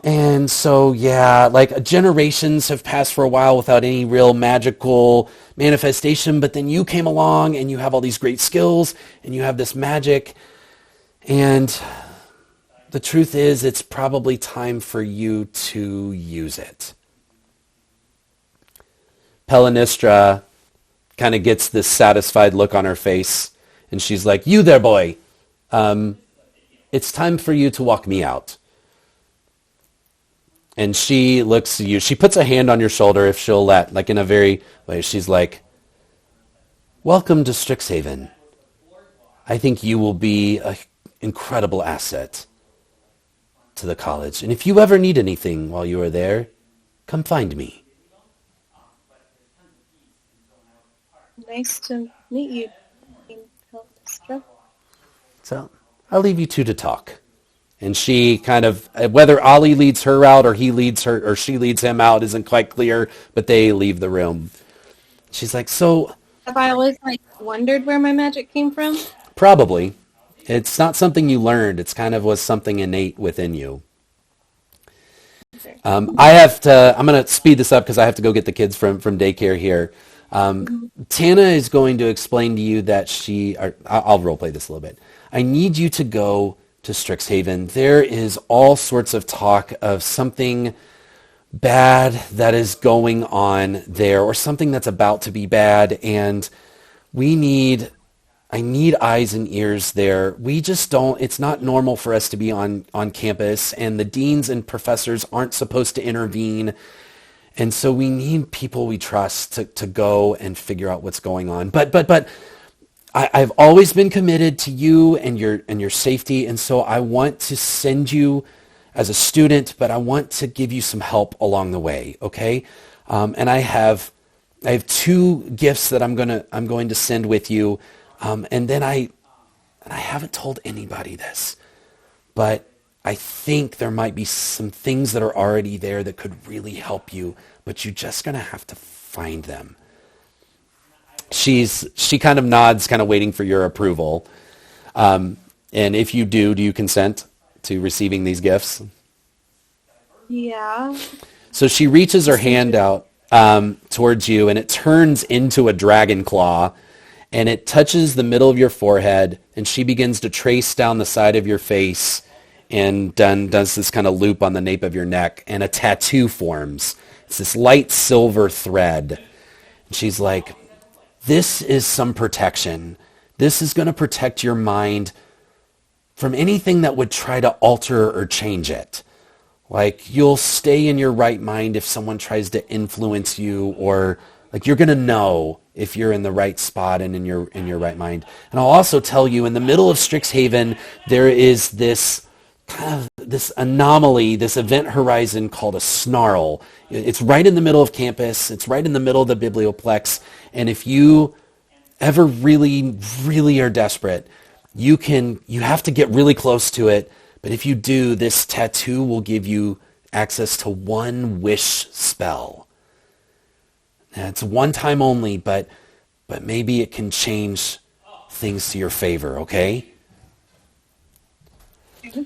And so, yeah, like, generations have passed for a while without any real magical manifestation, but then you came along and you have all these great skills and you have this magic. And the truth is, it's probably time for you to use it. Pelinistra kind of gets this satisfied look on her face, and she's like, "You there, boy. It's time for you to walk me out." And she looks at you. She puts a hand on your shoulder, if she'll let, like in a very way. She's like, "Welcome to Strixhaven. I think you will be an incredible asset to the college. And if you ever need anything while you are there, come find me." Nice to meet you, Dean Pelinistra. So I'll leave you two to talk. And she kind of, whether Ollie leads her out or he leads her or she leads him out isn't quite clear, but they leave the room. She's like, "So Have I always wondered where my magic came from? probably. It's not something you learned. It's kind of was something innate within you." I'm going to speed this up because I have to go get the kids from daycare here. Tana is going to explain to you that I'll roleplay this a little bit. I need you to go to Strixhaven. There is all sorts of talk of something bad that is going on there, or something that's about to be bad, and I need eyes and ears there. We just don't, it's not normal for us to be on campus, and the deans and professors aren't supposed to intervene. And so we need people we trust to go and figure out what's going on. But I've always been committed to you and your safety, and so I want to send you as a student, but I want to give you some help along the way, okay? And I have two gifts that I'm going to send with you, and then I haven't told anybody this, but I think there might be some things that are already there that could really help you, but you're just going to have to find them. She kind of nods, kind of waiting for your approval. And if you do you consent to receiving these gifts? Yeah. So she reaches her hand out towards you, and it turns into a dragon claw, and it touches the middle of your forehead, and she begins to trace down the side of your face and does this kind of loop on the nape of your neck, and a tattoo forms. It's this light silver thread. And she's like, this is some protection. This is going to protect your mind from anything that would try to alter or change it. Like, you'll stay in your right mind if someone tries to influence you, or like you're going to know if you're in the right spot and in your right mind. And I'll also tell you, in the middle of Strixhaven, there is this kind of this anomaly, this event horizon called a snarl. It's right in the middle of campus. It's right in the middle of the biblioplex. And if you ever really, really are desperate, you have to get really close to it. But if you do, this tattoo will give you access to one wish spell. Now, it's one time only, but maybe it can change things to your favor, okay?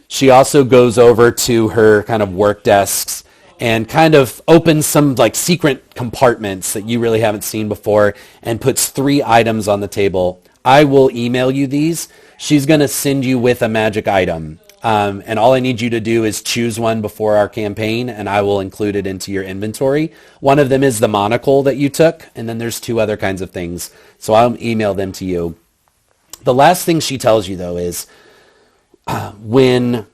She also goes over to her kind of work desks and kind of opens some like secret compartments that you really haven't seen before and puts 3 items on the table. I will email you these. She's going to send you with a magic item. And all I need you to do is choose one before our campaign, and I will include it into your inventory. One of them is the monocle that you took, and then there's 2 other kinds of things. So I'll email them to you. The last thing she tells you, though, is when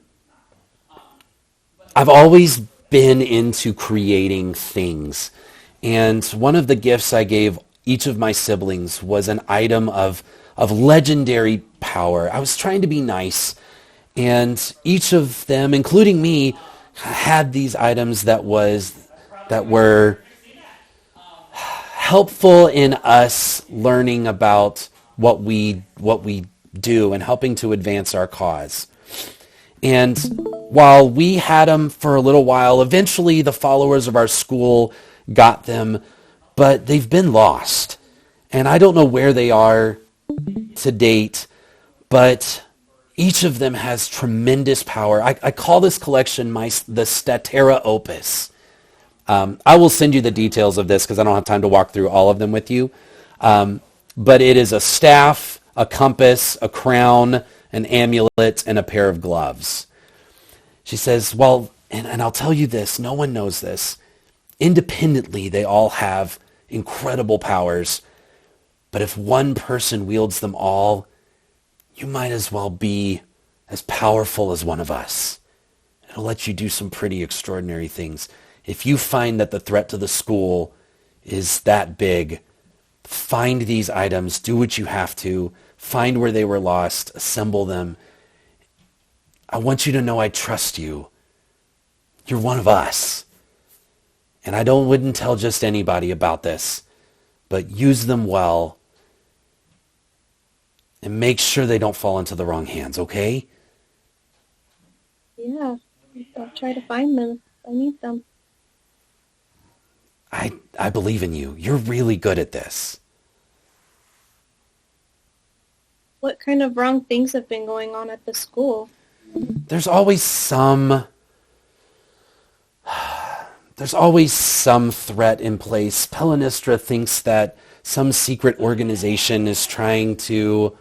I've always been into creating things, and one of the gifts I gave each of my siblings was an item of legendary power. I was trying to be nice, and each of them, including me, had these items that were helpful in us learning about what we do and helping to advance our cause. And while we had them for a little while, eventually the followers of our school got them, but they've been lost. And I don't know where they are to date, but each of them has tremendous power. I call this collection the Statera Opus. I will send you the details of this because I don't have time to walk through all of them with you. But it is a staff, a compass, a crown, an amulet, and a pair of gloves. She says, well, and I'll tell you this, no one knows this. Independently, they all have incredible powers. But if one person wields them all, you might as well be as powerful as one of us. It'll let you do some pretty extraordinary things. If you find that the threat to the school is that big, find these items, do what you have to, find where they were lost, assemble them. I want you to know I trust you. You're one of us. And I wouldn't tell just anybody about this, but use them well and make sure they don't fall into the wrong hands, okay? Yeah, I'll try to find them. I need them. I believe in you. You're really good at this. What kind of wrong things have been going on at the school? There's always some threat in place. Pelinistra thinks that some secret organization is trying to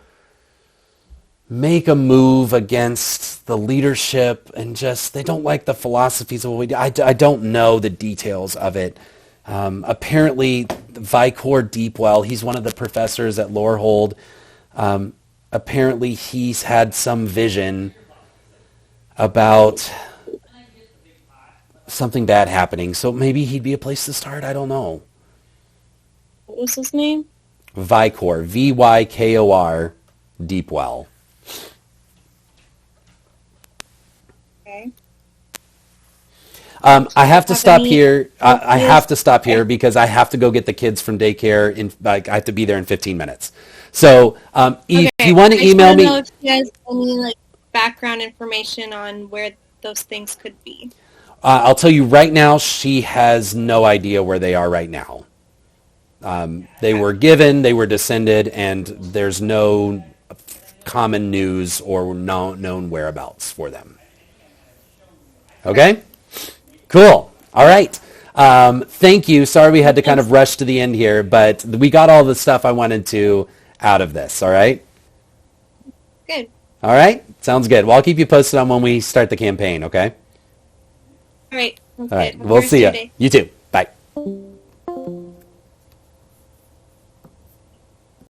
make a move against the leadership, and just they don't like the philosophies of what we do. I don't know the details of it. Apparently, Vicor Deepwell, he's one of the professors at Lorehold. Apparently, he's had some vision about something bad happening. So maybe he'd be a place to start. I don't know. What was his name? Vykor, Vykor, Deepwell. Okay. I have to Have stop any here. I ideas? have to stop Okay. here because I have to go get the kids from daycare. I have to be there in 15 minutes. So if you Okay. want to I just email want to know me, if he has any like background information on where those things could be. I'll tell you right now, she has no idea where they are right now. They Okay. were given, they were descended, and there's no common news or known whereabouts for them. Okay. Okay? Cool. All right. Thank you. Sorry we had to kind Thanks. of rush to the end here, but we got all the stuff I wanted to out of this. All right? Good. All right? Sounds good. Well, I'll keep you posted on when we start the campaign, okay? All right. Sounds All good. right. Have a good We'll rest of see your you. day. You too. Bye.